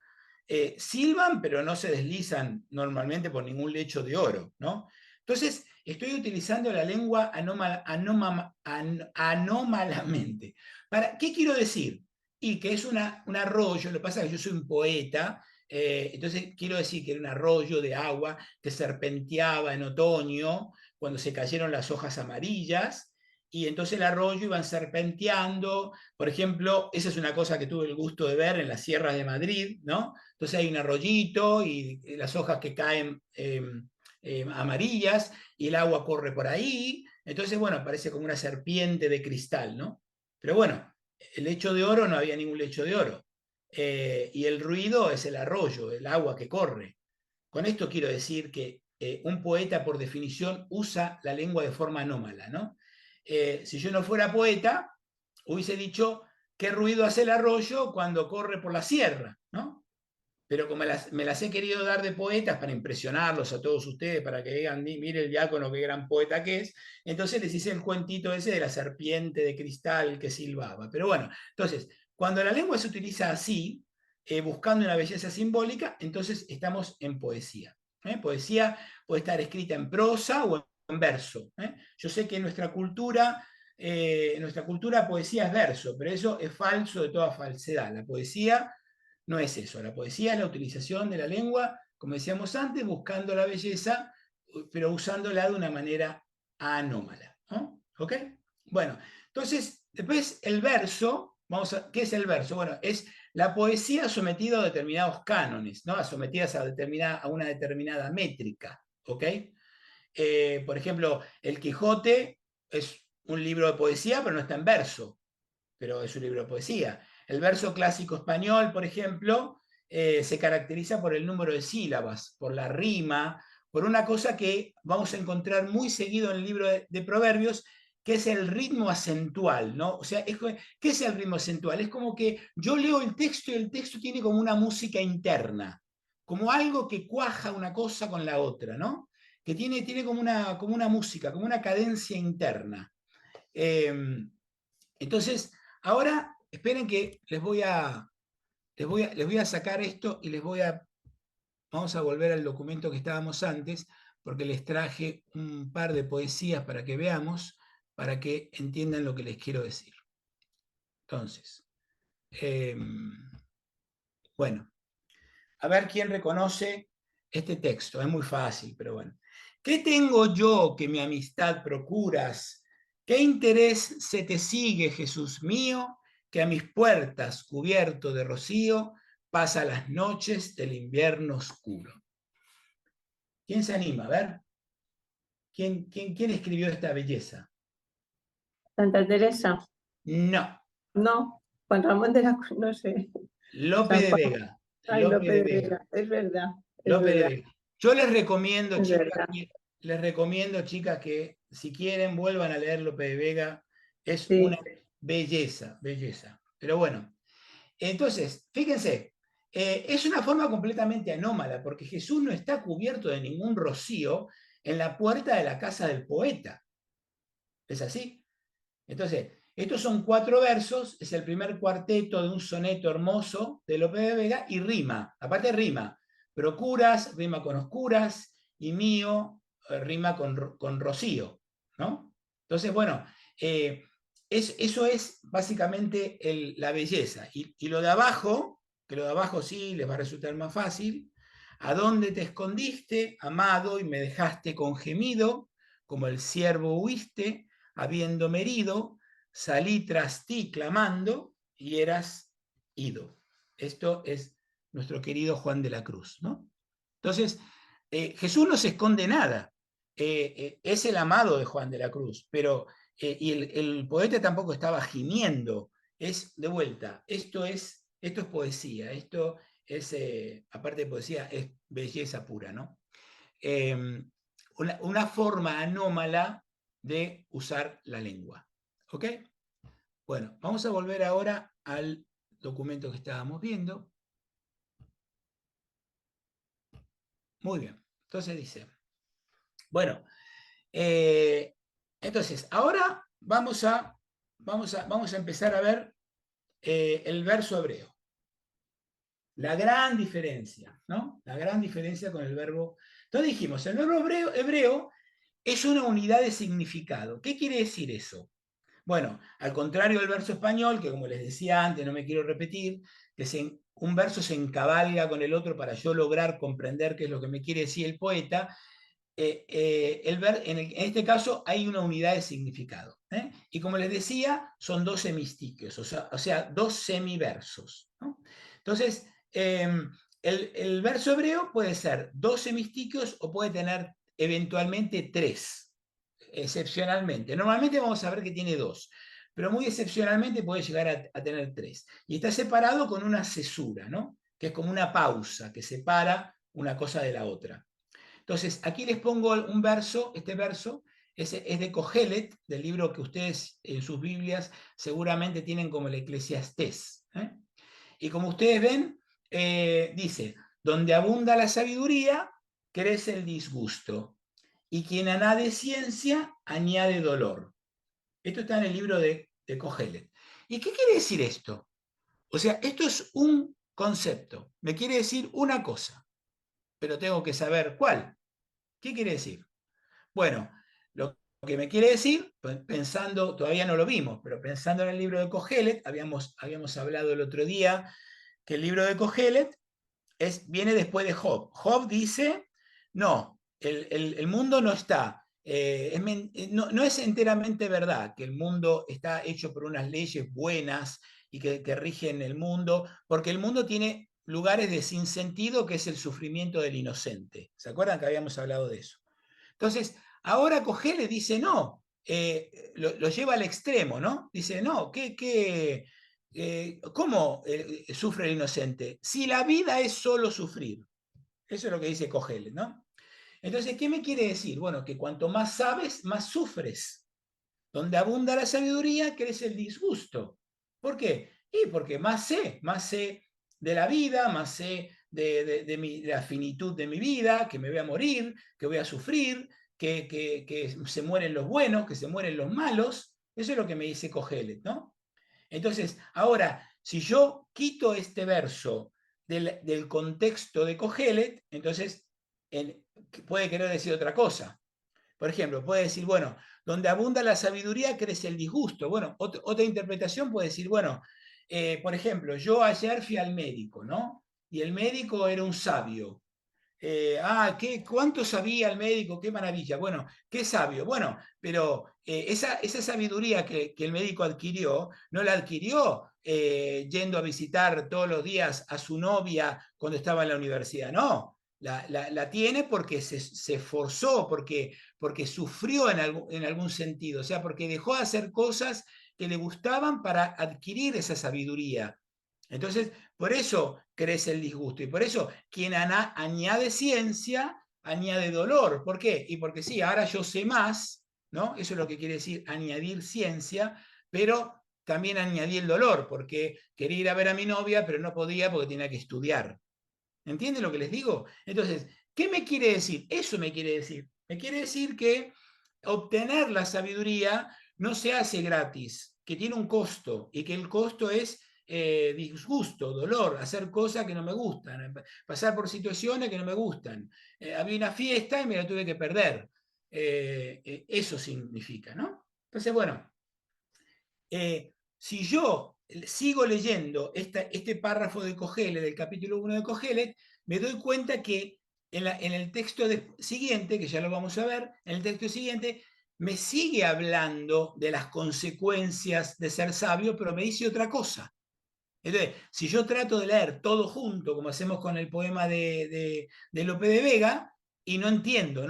Silban, pero no se deslizan normalmente por ningún lecho de oro, ¿no? Entonces, estoy utilizando la lengua anómalamente. ¿Qué quiero decir? Y que es un arroyo, lo que pasa es que yo soy un poeta, entonces quiero decir que era un arroyo de agua que serpenteaba en otoño, cuando se cayeron las hojas amarillas, y entonces el arroyo iban serpenteando. Por ejemplo, esa es una cosa que tuve el gusto de ver en las sierras de Madrid, ¿no? Entonces hay un arroyito y las hojas que caen amarillas y el agua corre por ahí. Entonces, bueno, parece como una serpiente de cristal, ¿no? Pero bueno, el lecho de oro no había ningún lecho de oro. Y el ruido es el arroyo, el agua que corre. Con esto quiero decir que un poeta, por definición, usa la lengua de forma anómala, ¿no? Si yo no fuera poeta, hubiese dicho qué ruido hace el arroyo cuando corre por la sierra, ¿no? Pero como me las he querido dar de poetas para impresionarlos a todos ustedes, para que digan, mire el diácono qué gran poeta que es, entonces les hice el cuentito ese de la serpiente de cristal que silbaba. Pero bueno, entonces, cuando la lengua se utiliza así, buscando una belleza simbólica, entonces estamos en poesía. Poesía puede estar escrita en prosa o en verso. Yo sé que en nuestra cultura poesía es verso, pero eso es falso de toda falsedad. La poesía no es eso. La poesía es la utilización de la lengua, como decíamos antes, buscando la belleza, pero usándola de una manera anómala, ¿no? ¿Ok? Bueno, entonces, después el verso, ¿qué es el verso? Bueno, es la poesía sometida a determinados cánones, ¿no? Sometidas a una determinada métrica, ¿ok? Por ejemplo, El Quijote es un libro de poesía, pero no está en verso, pero es un libro de poesía. El verso clásico español, por ejemplo, se caracteriza por el número de sílabas, por la rima, por una cosa que vamos a encontrar muy seguido en el libro de Proverbios, que es el ritmo acentual, ¿no? O sea, ¿qué es el ritmo acentual? Es como que yo leo el texto y el texto tiene como una música interna, como algo que cuaja una cosa con la otra, ¿no? Que tiene como una música, como una cadencia interna. Entonces, ahora esperen que les voy a sacar esto y vamos a volver al documento que estábamos antes, porque les traje un par de poesías para que veamos, para que entiendan lo que les quiero decir. Entonces, bueno, a ver quién reconoce este texto. Es muy fácil, pero bueno. ¿Qué tengo yo que mi amistad procuras? ¿Qué interés se te sigue, Jesús mío, que a mis puertas, cubierto de rocío, pasa las noches del invierno oscuro? ¿Quién se anima? A ver. ¿Quién escribió esta belleza? Santa Teresa. No. No, Juan Ramón de la Cruz, no sé. Lope de Vega. Ay, Lope de Vega. Es verdad. Lope de Vega. Yo les recomiendo, chicas, que si quieren vuelvan a leer Lope de Vega. Es una belleza. Pero bueno, entonces, fíjense, es una forma completamente anómala, porque Jesús no está cubierto de ningún rocío en la puerta de la casa del poeta. ¿Es así? Entonces, estos son 4 versos, es el primer cuarteto de un soneto hermoso de Lope de Vega y rima, aparte rima. Procuras, rima con oscuras, y mío, rima con rocío, ¿no? Entonces, bueno, eso es básicamente la belleza. Y lo de abajo, que lo de abajo sí les va a resultar más fácil. ¿A dónde te escondiste, amado, y me dejaste con gemido? Como el ciervo huiste, habiéndome herido, salí tras ti clamando y eras ido. Esto es nuestro querido Juan de la Cruz, ¿no? Entonces, Jesús no se esconde nada. Es el amado de Juan de la Cruz, pero y el poeta tampoco estaba gimiendo. Es, de vuelta, esto es poesía, esto es, aparte de poesía, es belleza pura, ¿no? Una forma anómala de usar la lengua. ¿Ok? Bueno, vamos a volver ahora al documento que estábamos viendo. Muy bien, entonces dice, bueno, entonces ahora vamos a empezar a ver el verso hebreo. La gran diferencia, ¿no? La gran diferencia con el verbo. Entonces dijimos, el verbo hebreo es una unidad de significado. ¿Qué quiere decir eso? Bueno, al contrario del verso español, que como les decía antes, no me quiero repetir, que un verso se encabalga con el otro para yo lograr comprender qué es lo que me quiere decir el poeta, en este caso hay una unidad de significado. Y como les decía, son 2 hemistiquios, o sea 2 semiversos, ¿no? Entonces, el verso hebreo puede ser 2 hemistiquios o puede tener eventualmente 3, excepcionalmente. Normalmente vamos a ver que tiene 2, pero muy excepcionalmente puede llegar a tener 3. Y está separado con una cesura, ¿no? Que es como una pausa que separa una cosa de la otra. Entonces, aquí les pongo un verso, este verso es de Cogelet, del libro que ustedes en sus Biblias seguramente tienen como el Eclesiastés. Y como ustedes ven, dice, donde abunda la sabiduría, crece el disgusto, y quien añade ciencia, añade dolor. Esto está en el libro de Cogelet. ¿Y qué quiere decir esto? O sea, esto es un concepto, me quiere decir una cosa, pero tengo que saber cuál. ¿Qué quiere decir? Bueno, lo que me quiere decir, pensando, todavía no lo vimos, pero pensando en el libro de Cogelet, habíamos hablado el otro día que el libro de Cogelet viene después de Job. Job dice, no, el mundo no está, no es enteramente verdad que el mundo está hecho por unas leyes buenas y que rigen el mundo, porque el mundo tiene lugares de sinsentido, que es el sufrimiento del inocente. ¿Se acuerdan que habíamos hablado de eso? Entonces, ahora Cogelet dice, no, lo lleva al extremo, ¿no? Dice, no, ¿cómo sufre el inocente? Si la vida es solo sufrir. Eso es lo que dice Cogelet, ¿no? Entonces, ¿qué me quiere decir? Bueno, que cuanto más sabes, más sufres. Donde abunda la sabiduría, crece el disgusto. ¿Por qué? Y porque más sé de la vida, más sé de la finitud de mi vida, que me voy a morir, que voy a sufrir, que se mueren los buenos, que se mueren los malos. Eso es lo que me dice Cogelet, ¿no? Entonces, ahora, si yo quito este verso del contexto de Cogelet, entonces puede querer decir otra cosa. Por ejemplo, puede decir, bueno, donde abunda la sabiduría crece el disgusto. Bueno, otra interpretación puede decir, bueno, por ejemplo, yo ayer fui al médico, ¿no? Y el médico era un sabio. ¿Cuánto sabía el médico? ¡Qué maravilla! Bueno, qué sabio. Bueno, pero esa sabiduría que el médico adquirió, no la adquirió yendo a visitar todos los días a su novia cuando estaba en la universidad, no. La tiene porque se esforzó, porque sufrió en algún sentido, o sea, porque dejó de hacer cosas que le gustaban para adquirir esa sabiduría. Entonces, por eso crece el disgusto y por eso quien añade ciencia, añade dolor. ¿Por qué? Y porque sí, ahora yo sé más, ¿no? Eso es lo que quiere decir añadir ciencia, pero también añadí el dolor, porque quería ir a ver a mi novia, pero no podía porque tenía que estudiar. ¿Entienden lo que les digo? Entonces, ¿qué me quiere decir? Eso me quiere decir. Me quiere decir que obtener la sabiduría no se hace gratis, que tiene un costo y que el costo es disgusto, dolor, hacer cosas que no me gustan, pasar por situaciones que no me gustan. Había una fiesta y me la tuve que perder. Eso significa, ¿no? Entonces, bueno, si yo sigo leyendo este párrafo de Cogelet, del capítulo 1 de Cogelet, me doy cuenta que en el texto siguiente, que ya lo vamos a ver, en el texto siguiente me sigue hablando de las consecuencias de ser sabio, pero me dice otra cosa. Entonces, si yo trato de leer todo junto, como hacemos con el poema de Lope de Vega, y no entiendo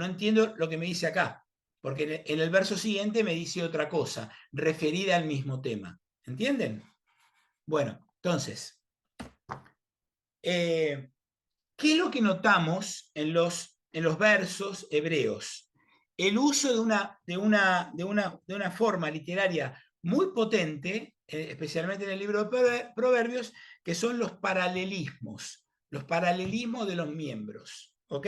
lo que me dice acá, porque en el verso siguiente me dice otra cosa, referida al mismo tema. ¿Entienden? Bueno, entonces, ¿qué es lo que notamos en los versos hebreos? El uso de una forma literaria muy potente, especialmente en el libro de Proverbios, que son los paralelismos de los miembros. ¿Ok?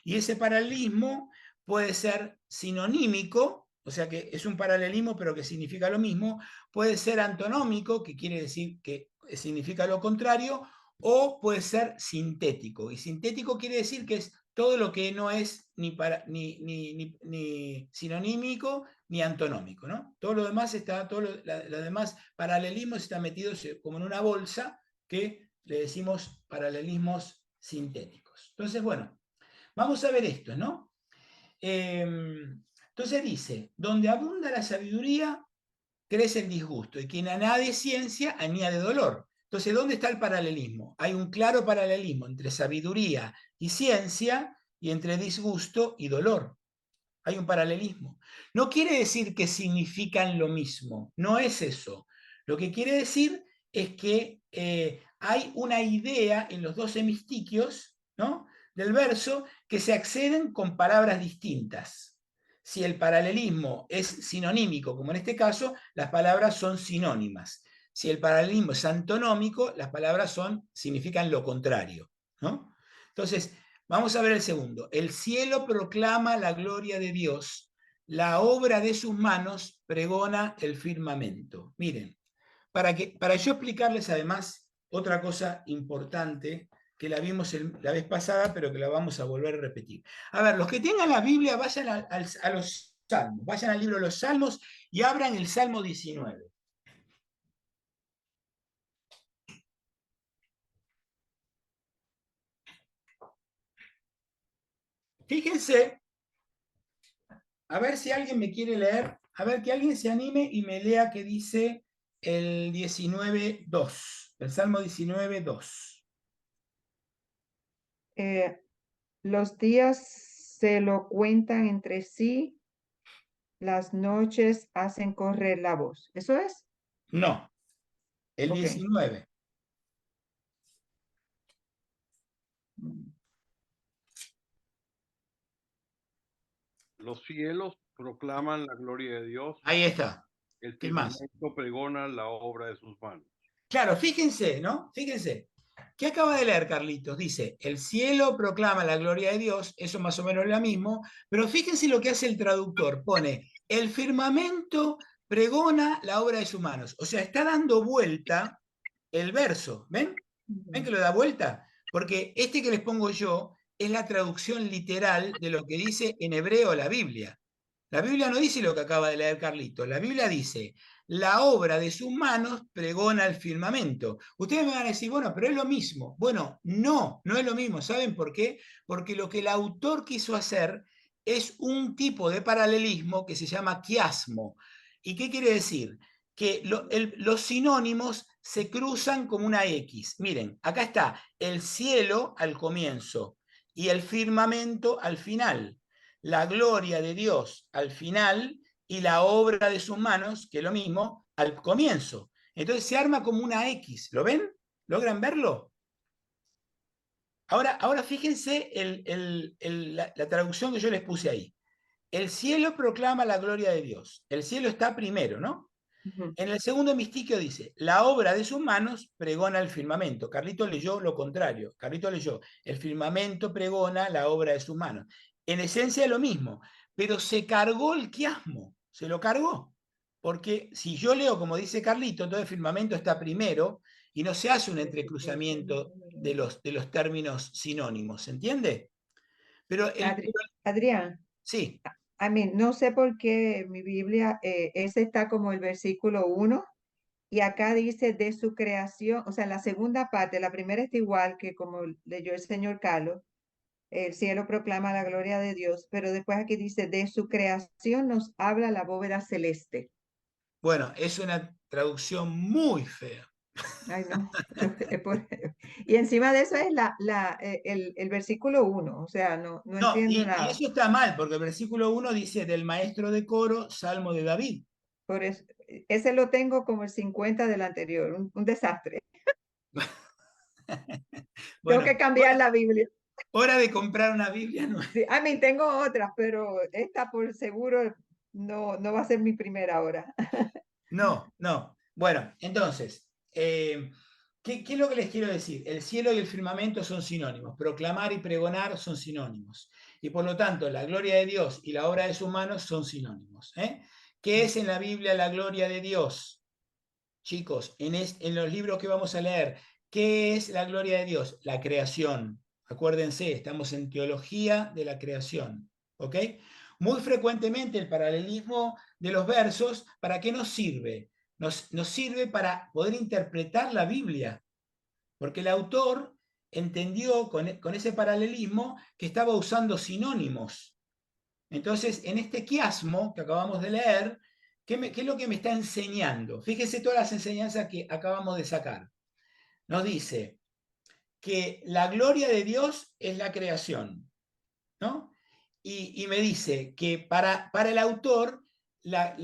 Y ese paralelismo puede ser sinonímico, o sea que es un paralelismo pero que significa lo mismo, puede ser antonómico, que quiere decir que significa lo contrario, o puede ser sintético. Y sintético quiere decir que es todo lo que no es ni sinonímico ni antonómico, ¿no? Todo lo demás los demás paralelismos están metidos como en una bolsa que le decimos paralelismos sintéticos. Entonces, bueno, vamos a ver esto, ¿no? Entonces dice, donde abunda la sabiduría, crece el disgusto, y quien añade ciencia, añade dolor. Entonces, ¿dónde está el paralelismo? Hay un claro paralelismo entre sabiduría y ciencia, y entre disgusto y dolor. hay un paralelismo. No quiere decir que significan lo mismo, no es eso. Lo que quiere decir es que hay una idea en los dos hemistiquios, ¿no?, del verso que se acceden con palabras distintas. Si el paralelismo es sinonímico, como en este caso, las palabras son sinónimas. Si el paralelismo es antonómico, las palabras significan lo contrario, ¿no? Entonces, vamos a ver el segundo. El cielo proclama la gloria de Dios, la obra de sus manos pregona el firmamento. Miren, para yo explicarles además otra cosa importante que la vimos la vez pasada, pero que la vamos a volver a repetir. A ver, los que tengan la Biblia, vayan a los Salmos, vayan al libro de los Salmos y abran el Salmo 19. Fíjense, a ver si alguien me quiere leer, a ver que alguien se anime y me lea qué dice el 19.2, el Salmo 19.2. Los días se lo cuentan entre sí, las noches hacen correr la voz. ¿Eso es? No, el Ok. 19. Los cielos proclaman la gloria de Dios, Ahí está. el ¿Qué más? firmamento pregona la obra de sus manos. Claro, fíjense, ¿no? Fíjense. ¿Qué acaba de leer Carlitos? Dice, el cielo proclama la gloria de Dios, eso más o menos es lo mismo, pero fíjense lo que hace el traductor. Pone, el firmamento pregona la obra de sus manos. O sea, está dando vuelta el verso. ¿Ven? ¿Ven que lo da vuelta? Porque este que les pongo yo es la traducción literal de lo que dice en hebreo la Biblia. La Biblia no dice lo que acaba de leer Carlitos. La Biblia dice, la obra de sus manos pregona el firmamento. Ustedes me van a decir, bueno, pero es lo mismo. Bueno, no es lo mismo. ¿Saben por qué? Porque lo que el autor quiso hacer es un tipo de paralelismo que se llama quiasmo. ¿Y qué quiere decir? Que los sinónimos se cruzan como una X. Miren, acá está el cielo al comienzo y el firmamento al final. La gloria de Dios al final y la obra de sus manos, que es lo mismo, al comienzo. Entonces se arma como una X. ¿Lo ven? ¿Logran verlo? Ahora fíjense la traducción que yo les puse ahí. El cielo proclama la gloria de Dios. El cielo está primero, ¿no? En el segundo hemistiquio dice, la obra de sus manos pregona el firmamento. Carlito leyó lo contrario. Carlito leyó, el firmamento pregona la obra de sus manos. En esencia es lo mismo, pero se cargó el quiasmo, se lo cargó. Porque si yo leo como dice Carlito, entonces el firmamento está primero y no se hace un entrecruzamiento de los términos sinónimos, ¿se entiende? Pero Adrián, sí. a mí no sé por qué mi Biblia, ese está como el versículo 1 y acá dice de su creación, o sea, la segunda parte, la primera está igual que como leyó el señor Carlos, el cielo proclama la gloria de Dios, pero después aquí dice de su creación nos habla la bóveda celeste. Bueno, es una traducción muy fea. Ay, no. Y encima de eso es el versículo 1, o sea, no No, entiendo y nada. eso está mal, porque el versículo 1 dice del maestro de coro, Salmo de David. Por eso, ese lo tengo como el 50 del anterior, un desastre. Tengo Bueno, que cambiar la Biblia. hora de comprar una Biblia nueva. Sí, a mí tengo otras, pero esta por seguro no va a ser mi primera hora. No. Bueno, entonces, ¿qué es lo que les quiero decir? El cielo y el firmamento son sinónimos. Proclamar y pregonar son sinónimos. Y por lo tanto, la gloria de Dios y la obra de sus manos son sinónimos. ¿Qué es en la Biblia la gloria de Dios? Chicos, en los libros que vamos a leer, ¿qué es la gloria de Dios? La creación. Acuérdense, estamos en teología de la creación. ¿Ok? Muy frecuentemente el paralelismo de los versos, ¿para qué nos sirve? Nos sirve para poder interpretar la Biblia, porque el autor entendió con ese paralelismo que estaba usando sinónimos. Entonces, en este quiasmo que acabamos de leer, ¿qué es lo que me está enseñando? Fíjese todas las enseñanzas que acabamos de sacar. Nos dice que la gloria de Dios es la creación, ¿no? y me dice que para el autor la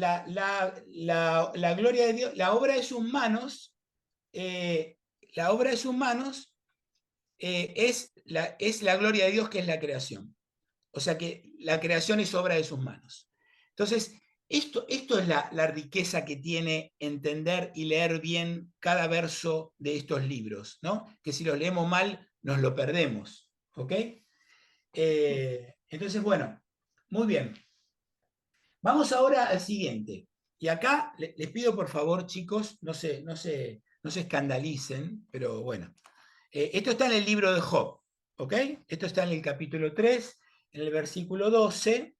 gloria de Dios, la obra de sus manos, es la gloria de Dios, que es la creación. O sea que la creación es obra de sus manos. Entonces, esto es la riqueza que tiene entender y leer bien cada verso de estos libros, ¿no? Que si los leemos mal, nos lo perdemos, ¿ok? Entonces, bueno, muy bien. Vamos ahora al siguiente. Y acá les pido, por favor, chicos, no se escandalicen, pero bueno. Esto está en el libro de Job, ¿ok? Esto está en el capítulo 3, en el versículo 12,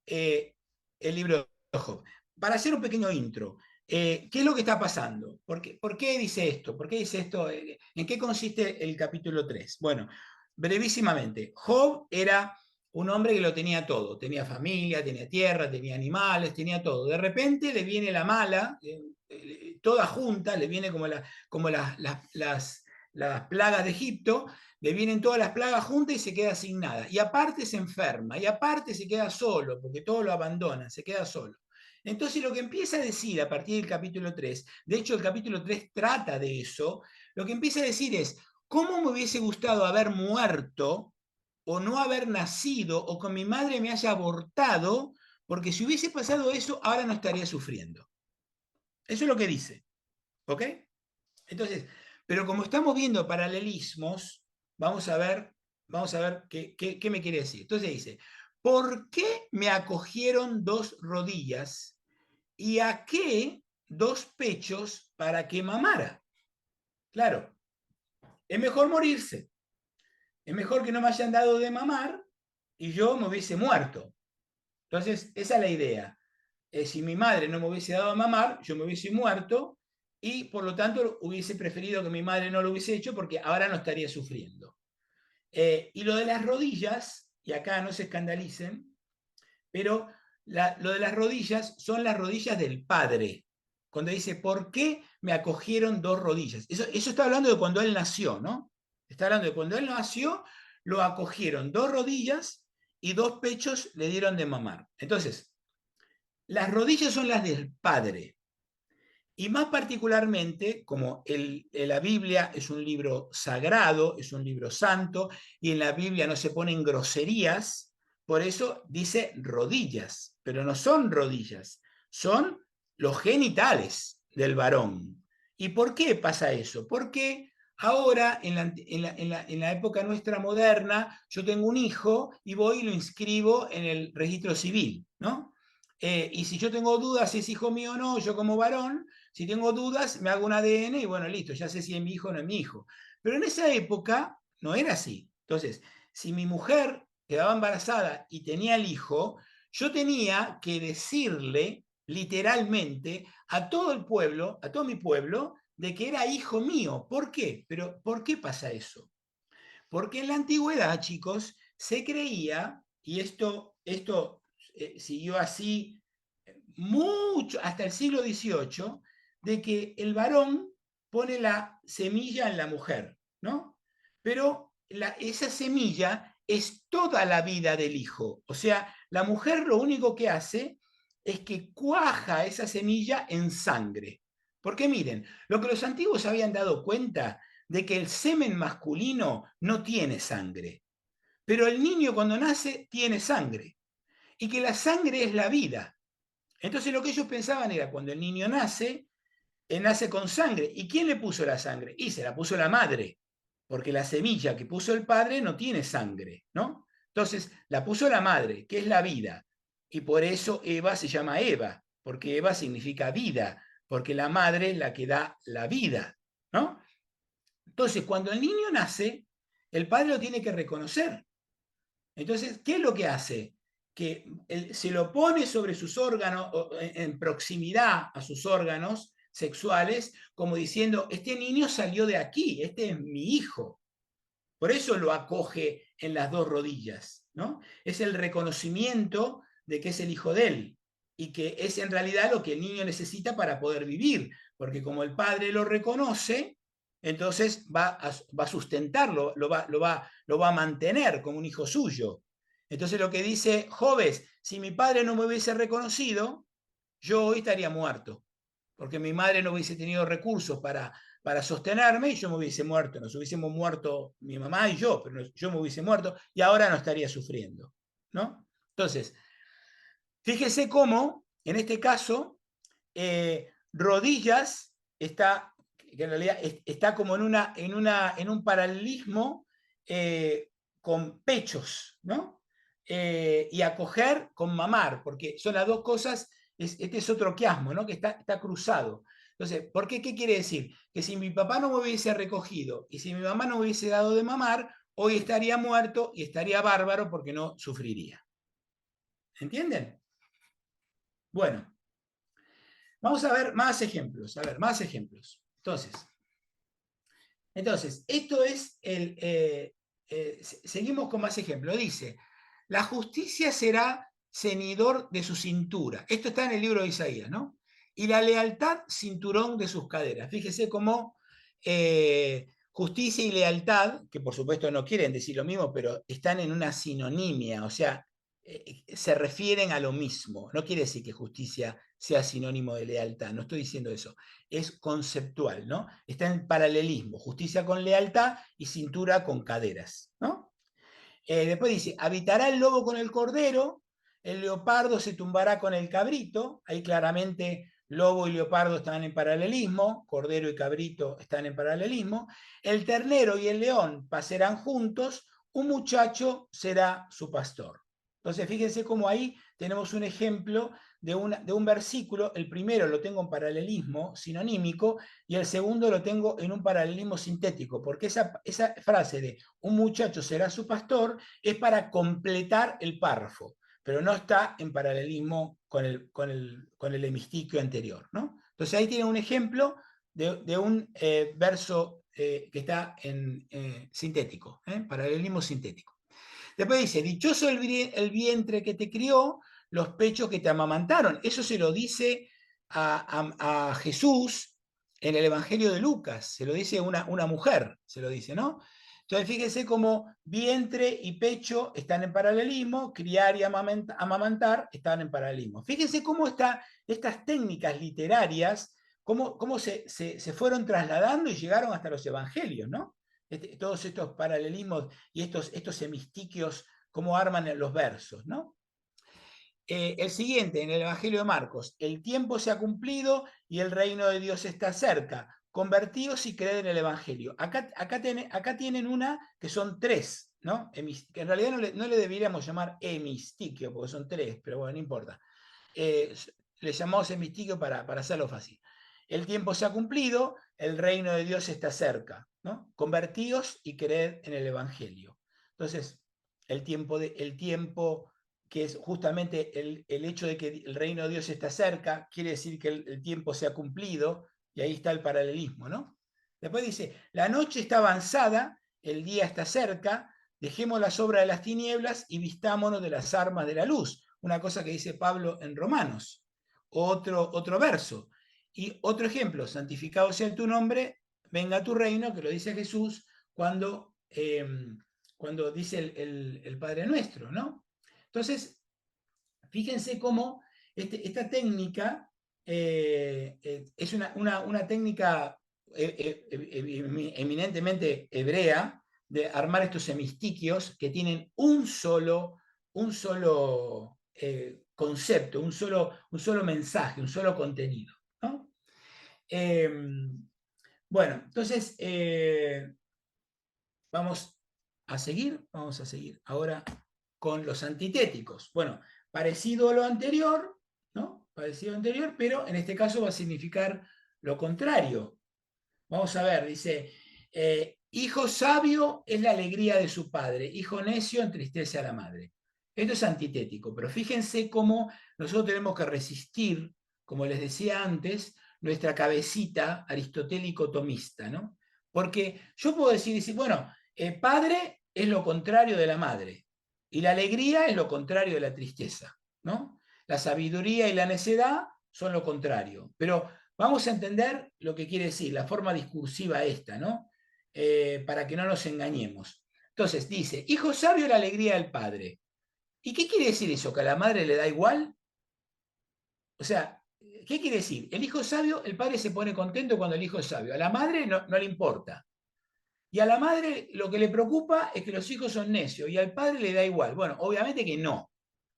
el libro de Job. Para hacer un pequeño intro, ¿qué es lo que está pasando? ¿Por qué dice esto? ¿Por qué dice esto? ¿En qué consiste el capítulo 3? Bueno, brevísimamente, Job era un hombre que lo tenía todo. Tenía familia, tenía tierra, tenía animales, tenía todo. De repente le viene la mala, toda junta, le viene como las plagas de Egipto, le vienen todas las plagas juntas y se queda sin nada. Y aparte se enferma, y aparte se queda solo, porque todo lo abandona, se queda solo. Entonces lo que empieza a decir a partir del capítulo 3, de hecho el capítulo 3 trata de eso, lo que empieza a decir es, ¿cómo me hubiese gustado haber muerto o no haber nacido o que mi madre me haya abortado? Porque si hubiese pasado eso, ahora no estaría sufriendo. Eso es lo que dice. ¿Ok? Entonces, pero como estamos viendo paralelismos, vamos a ver qué me quiere decir. Entonces dice, ¿por qué me acogieron dos rodillas y a qué dos pechos para que mamara? Claro, es mejor morirse. Es mejor que no me hayan dado de mamar y yo me hubiese muerto. Entonces, esa es la idea. Si mi madre no me hubiese dado a mamar, yo me hubiese muerto y por lo tanto hubiese preferido que mi madre no lo hubiese hecho porque ahora no estaría sufriendo. Y lo de las rodillas, y acá no se escandalicen, pero lo de las rodillas son las rodillas del Padre. Cuando dice, ¿por qué me acogieron dos rodillas? Eso está hablando de cuando él nació, ¿no? Está hablando de cuando él nació, lo acogieron dos rodillas y dos pechos le dieron de mamar. Entonces, las rodillas son las del Padre. Y más particularmente, como la Biblia es un libro sagrado, es un libro santo, y en la Biblia no se ponen groserías, por eso dice rodillas, pero no son rodillas, son los genitales del varón. ¿Y por qué pasa eso? Porque ahora, en la época nuestra moderna, yo tengo un hijo y voy y lo inscribo en el registro civil, ¿no? Y si yo tengo dudas si es hijo mío o no, yo como varón, si tengo dudas, me hago un ADN y bueno, listo, ya sé si es mi hijo o no es mi hijo. Pero en esa época no era así. Entonces, si mi mujer quedaba embarazada y tenía el hijo, yo tenía que decirle literalmente a todo el pueblo, a todo mi pueblo, de que era hijo mío. ¿Por qué? Pero ¿por qué pasa eso? Porque en la antigüedad, chicos, se creía, y esto siguió así mucho, hasta el siglo XVIII, de que el varón pone la semilla en la mujer, ¿no? Pero esa semilla es toda la vida del hijo. O sea, la mujer lo único que hace es que cuaja esa semilla en sangre. Porque miren, lo que los antiguos habían dado cuenta de que el semen masculino no tiene sangre, pero el niño cuando nace tiene sangre y que la sangre es la vida. Entonces lo que ellos pensaban era cuando el niño nace, nace con sangre. ¿Y quién le puso la sangre? Y se la puso la madre, porque la semilla que puso el padre no tiene sangre, ¿no? Entonces la puso la madre, que es la vida. Y por eso Eva se llama Eva, porque Eva significa vida, porque la madre es la que da la vida, ¿no? Entonces, cuando el niño nace, el padre lo tiene que reconocer. Entonces, ¿qué es lo que hace? Que se lo pone sobre sus órganos, en proximidad a sus órganos sexuales, como diciendo, este niño salió de aquí, este es mi hijo. Por eso lo acoge en las dos rodillas, ¿no? Es el reconocimiento de que es el hijo de él y que es en realidad lo que el niño necesita para poder vivir, porque como el padre lo reconoce, entonces va a sustentarlo, lo va a mantener como un hijo suyo. Entonces lo que dice Job es, si mi padre no me hubiese reconocido, yo hoy estaría muerto, porque mi madre no hubiese tenido recursos para sostenerme y yo me hubiese muerto. Nos hubiésemos muerto mi mamá y yo, pero yo me hubiese muerto y ahora no estaría sufriendo, ¿no? Entonces, fíjese cómo, en este caso, rodillas está, que en realidad está como en un paralelismo con pechos, ¿no? Y acoger con mamar, porque son las dos cosas, este es otro quiasmo, ¿no? Que está cruzado. Entonces, ¿por qué? ¿Qué quiere decir? Que si mi papá no me hubiese recogido y si mi mamá no me hubiese dado de mamar, hoy estaría muerto y estaría bárbaro porque no sufriría. ¿Entienden? Bueno, vamos a ver más ejemplos. A ver, más ejemplos. Entonces esto es seguimos con más ejemplos. Dice, la justicia será ceñidor de su cintura. Esto está en el libro de Isaías, ¿no? Y la lealtad, cinturón de sus caderas. Fíjese cómo justicia y lealtad, que por supuesto no quieren decir lo mismo, pero están en una sinonimia, o sea, se refieren a lo mismo. No quiere decir que justicia sea sinónimo de lealtad, no estoy diciendo eso. Es conceptual, ¿no? Está en paralelismo, justicia con lealtad y cintura con caderas, ¿no? Después dice, habitará el lobo con el cordero, el leopardo se tumbará con el cabrito, ahí claramente lobo y leopardo están en paralelismo, cordero y cabrito están en paralelismo, el ternero y el león pasarán juntos, un muchacho será su pastor. Entonces, fíjense cómo ahí tenemos un ejemplo de un versículo. El primero lo tengo en paralelismo sinonímico y el segundo lo tengo en un paralelismo sintético, porque esa frase de un muchacho será su pastor es para completar el párrafo, pero no está en paralelismo con el hemistiquio anterior, ¿no? Entonces ahí tiene un ejemplo de un verso que está en sintético, paralelismo sintético. Después dice, dichoso el vientre que te crió, los pechos que te amamantaron. Eso se lo dice a Jesús en el Evangelio de Lucas, se lo dice una mujer, se lo dice, ¿no? Entonces fíjense cómo vientre y pecho están en paralelismo, criar y amamantar están en paralelismo. Fíjense cómo estas técnicas literarias, cómo se fueron trasladando y llegaron hasta los evangelios, ¿no? Todos estos paralelismos y estos hemistiquios, cómo arman los versos, ¿no? El siguiente, en el Evangelio de Marcos, el tiempo se ha cumplido y el reino de Dios está cerca. Convertíos y creed en el Evangelio. Acá tienen una que son tres, ¿no? Que en realidad no le deberíamos llamar hemistiquio, porque son tres, pero bueno, no importa. Le llamamos hemistiquio para hacerlo fácil. El tiempo se ha cumplido, el reino de Dios está cerca, ¿no? Convertíos y creed en el Evangelio. Entonces, el tiempo que es justamente el hecho de que el reino de Dios está cerca, quiere decir que el tiempo se ha cumplido, y ahí está el paralelismo, ¿no? Después dice, la noche está avanzada, el día está cerca, dejemos las obras de las tinieblas y vistámonos de las armas de la luz. Una cosa que dice Pablo en Romanos. Otro verso. Y otro ejemplo, santificado sea tu nombre, venga tu reino, que lo dice Jesús cuando dice el Padre Nuestro, ¿no? Entonces, fíjense cómo esta técnica es una técnica eminentemente hebrea de armar estos hemistiquios que tienen un solo concepto, un solo mensaje, un solo contenido, ¿no? Bueno, entonces vamos a seguir ahora con los antitéticos. Bueno, parecido a lo anterior, ¿no? Parecido a lo anterior, pero en este caso va a significar lo contrario. Vamos a ver, dice, hijo sabio es la alegría de su padre, hijo necio entristece a la madre. Esto es antitético, pero fíjense cómo nosotros tenemos que resistir, como les decía antes, nuestra cabecita aristotélico-tomista, ¿no? Porque yo puedo decir, bueno, padre es lo contrario de la madre, y la alegría es lo contrario de la tristeza, ¿no? La sabiduría y la necedad son lo contrario, pero vamos a entender lo que quiere decir, la forma discursiva esta, ¿no? Para que no nos engañemos. Entonces dice, hijo sabio la alegría del padre. ¿Y qué quiere decir eso? ¿Que a la madre le da igual? O sea, ¿qué quiere decir? El hijo es sabio, el padre se pone contento cuando el hijo es sabio. A la madre no le importa. Y a la madre lo que le preocupa es que los hijos son necios y al padre le da igual. Bueno, obviamente que no.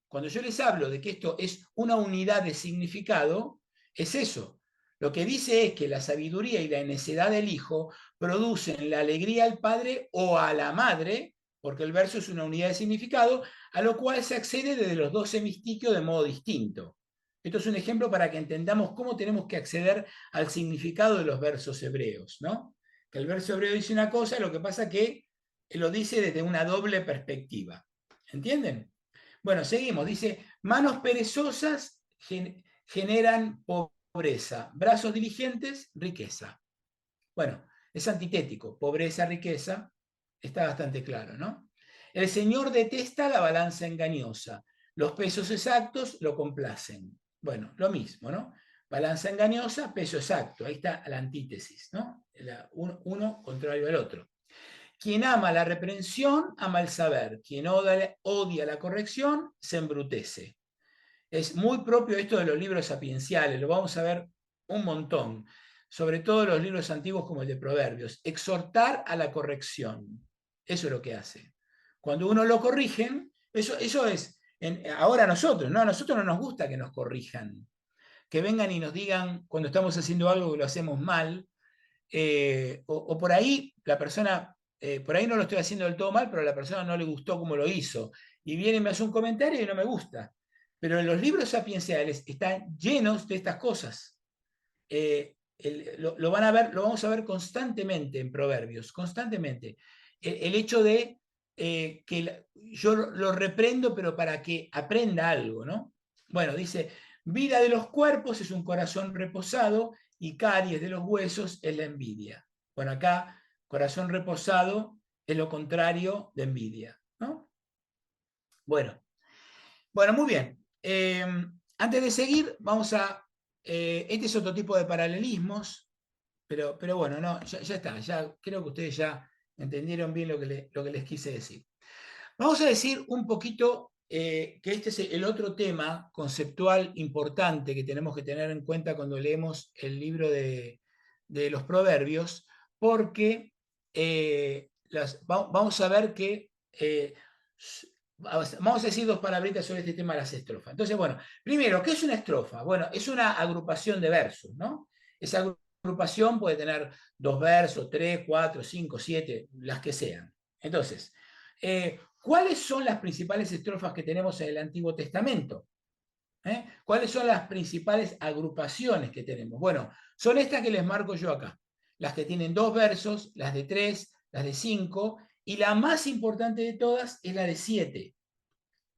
Cuando yo les hablo de que esto es una unidad de significado, es eso. Lo que dice es que la sabiduría y la necedad del hijo producen la alegría al padre o a la madre, porque el verso es una unidad de significado, a lo cual se accede desde los dos hemistiquios de modo distinto. Esto es un ejemplo para que entendamos cómo tenemos que acceder al significado de los versos hebreos, ¿no? Que el verso hebreo dice una cosa, lo que pasa que lo dice desde una doble perspectiva. ¿Entienden? Bueno, seguimos. Dice, manos perezosas generan pobreza, brazos diligentes, riqueza. Bueno, es antitético. Pobreza, riqueza, está bastante claro, ¿no? El Señor detesta la balanza engañosa. Los pesos exactos lo complacen. Bueno, lo mismo, ¿no? Balanza engañosa, peso exacto. Ahí está la antítesis, ¿no? Uno contrario al otro. Quien ama la reprensión, ama el saber. Quien odia la corrección, se embrutece. Es muy propio esto de los libros sapienciales, lo vamos a ver un montón, sobre todo los libros antiguos como el de Proverbios. Exhortar a la corrección, eso es lo que hace. Cuando uno lo corrigen, eso es, ahora nosotros, ¿no? A nosotros no nos gusta que nos corrijan, que vengan y nos digan cuando estamos haciendo algo que lo hacemos mal, o por ahí la persona, por ahí no lo estoy haciendo del todo mal, pero a la persona no le gustó cómo lo hizo, y viene y me hace un comentario y no me gusta. Pero en los libros sapienciales están llenos de estas cosas. Lo vamos a ver constantemente en Proverbios, constantemente. El hecho de que yo lo reprendo, pero para que aprenda algo, ¿no? Bueno, dice, vida de los cuerpos es un corazón reposado y caries de los huesos es la envidia. Bueno, acá corazón reposado es lo contrario de envidia, ¿no? Bueno, muy bien. Antes de seguir, vamos a... este es otro tipo de paralelismos, pero bueno, no, ya está, ya creo que ustedes ya entendieron bien lo que les quise decir. Vamos a decir un poquito que este es el otro tema conceptual importante que tenemos que tener en cuenta cuando leemos el libro de los Proverbios, porque vamos a ver que vamos a decir dos palabritas sobre este tema de las estrofas. Entonces, bueno, primero, ¿qué es una estrofa? Bueno, es una agrupación de versos, ¿no? Esa agrupación puede tener 2 versos, 3, 4, 5, 7, las que sean. Entonces, ¿cuáles son las principales estrofas que tenemos en el Antiguo Testamento? ¿Cuáles son las principales agrupaciones que tenemos? Bueno, son estas que les marco yo acá. Las que tienen 2 versos, las de 3, las de 5, y la más importante de todas es la de 7.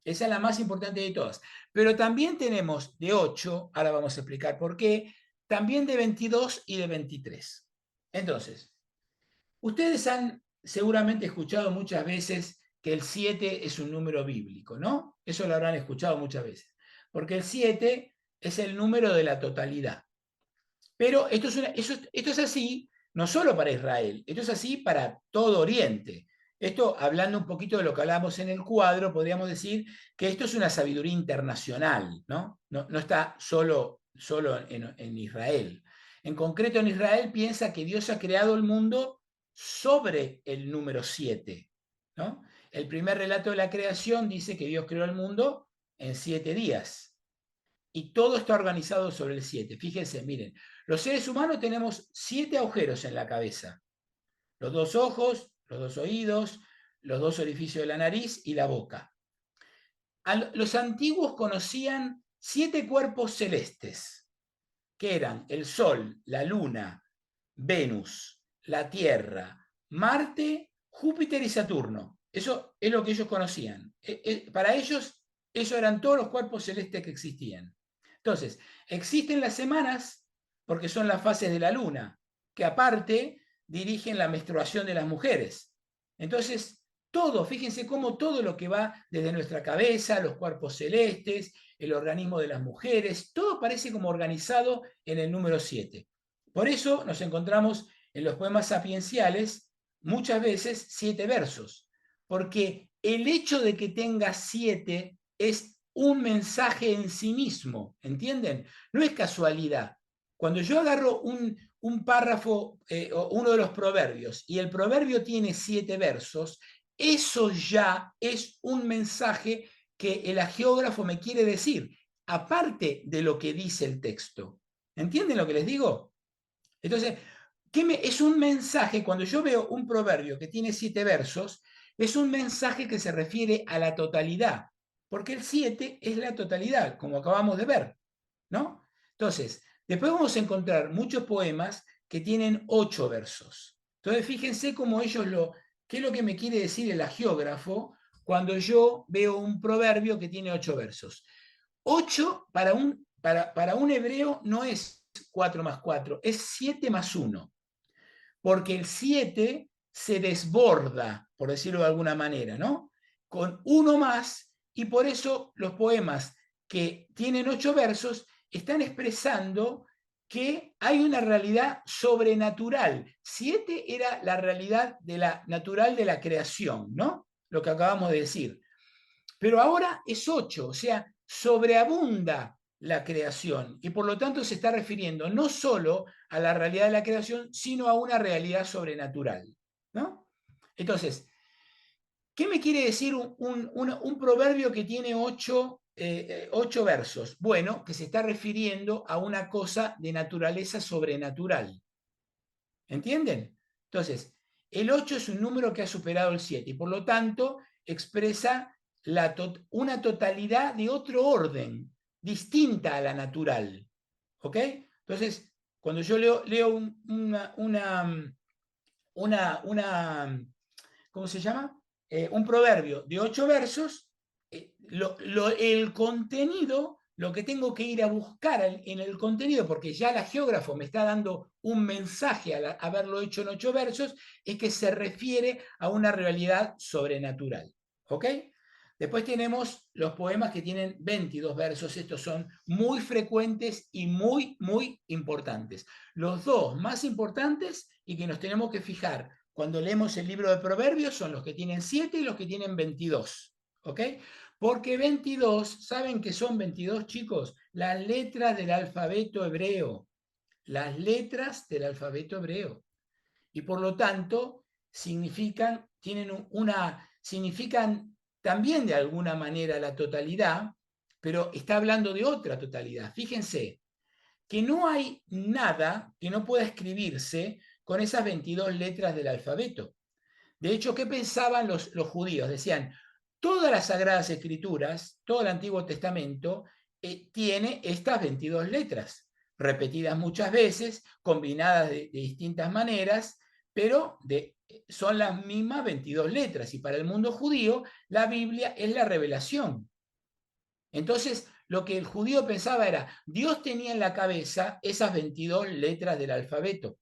Esa es la más importante de todas. Pero también tenemos de 8, ahora vamos a explicar por qué, también de 22 y de 23. Entonces, ustedes han seguramente escuchado muchas veces que el 7 es un número bíblico, ¿no? Eso lo habrán escuchado muchas veces. Porque el 7 es el número de la totalidad. Pero esto es así no solo para Israel, esto es así para todo Oriente. Esto, hablando un poquito de lo que hablamos en el cuadro, podríamos decir que esto es una sabiduría internacional, ¿no? No está solo en Israel. En concreto, en Israel piensa que Dios ha creado el mundo sobre el número 7, ¿no? El primer relato de la creación dice que Dios creó el mundo en 7 días. Y todo está organizado sobre el 7. Fíjense, miren, los seres humanos tenemos 7 agujeros en la cabeza. Los 2 ojos, los 2 oídos, los 2 orificios de la nariz y la boca. Los antiguos conocían 7 cuerpos celestes, que eran el Sol, la Luna, Venus, la Tierra, Marte, Júpiter y Saturno. Eso es lo que ellos conocían. Para ellos, esos eran todos los cuerpos celestes que existían. Entonces, existen las semanas porque son las fases de la Luna, que aparte dirigen la menstruación de las mujeres. Entonces, todo, fíjense cómo todo lo que va desde nuestra cabeza, los cuerpos celestes, el organismo de las mujeres, todo parece como organizado en el número 7. Por eso nos encontramos en los poemas sapienciales muchas veces 7 versos, porque el hecho de que tenga 7 es un mensaje en sí mismo, ¿entienden? No es casualidad. Cuando yo agarro un párrafo, o uno de los proverbios, y el proverbio tiene 7 versos, eso ya es un mensaje que el agiógrafo me quiere decir, aparte de lo que dice el texto. ¿Entienden lo que les digo? Entonces, es un mensaje, cuando yo veo un proverbio que tiene 7 versos, es un mensaje que se refiere a la totalidad, porque el 7 es la totalidad, como acabamos de ver, ¿no? Entonces, después vamos a encontrar muchos poemas que tienen 8 versos. Entonces, fíjense cómo qué es lo que me quiere decir el agiógrafo cuando yo veo un proverbio que tiene 8 versos. 8 para un hebreo no es 4 más 4, es 7 más 1, porque el 7 se desborda, por decirlo de alguna manera, ¿no? Con 1 más, y por eso los poemas que tienen 8 versos están expresando que hay una realidad sobrenatural. 7 era la realidad natural de la creación, ¿no? Lo que acabamos de decir. Pero ahora es 8, o sea, sobreabunda la creación y por lo tanto se está refiriendo no solo a la realidad de la creación, sino a una realidad sobrenatural, ¿no? Entonces, ¿qué me quiere decir un proverbio que tiene 8 versos? Bueno, que se está refiriendo a una cosa de naturaleza sobrenatural. ¿Entienden? Entonces, el 8 es un número que ha superado el 7 y por lo tanto expresa una totalidad de otro orden, distinta a la natural. ¿Ok? Entonces, cuando yo leo ¿cómo se llama? Un proverbio de 8 versos, el contenido, lo que tengo que ir a buscar en el contenido, porque ya la geógrafo me está dando un mensaje al haberlo hecho en 8 versos, es que se refiere a una realidad sobrenatural. ¿Ok? Después tenemos los poemas que tienen 22 versos. Estos son muy frecuentes y muy, muy importantes. Los dos más importantes y que nos tenemos que fijar cuando leemos el libro de Proverbios son los que tienen 7 y los que tienen 22. ¿Ok? Porque 22, ¿saben qué son 22, chicos? Las letras del alfabeto hebreo. Las letras del alfabeto hebreo. Y por lo tanto, significan también de alguna manera la totalidad, pero está hablando de otra totalidad. Fíjense que no hay nada que no pueda escribirse con esas 22 letras del alfabeto. De hecho, ¿qué pensaban los judíos? Decían, todas las Sagradas Escrituras, todo el Antiguo Testamento, tiene estas 22 letras, repetidas muchas veces, combinadas de distintas maneras, pero son las mismas 22 letras. Y para el mundo judío, la Biblia es la revelación. Entonces, lo que el judío pensaba era, Dios tenía en la cabeza esas 22 letras del alfabeto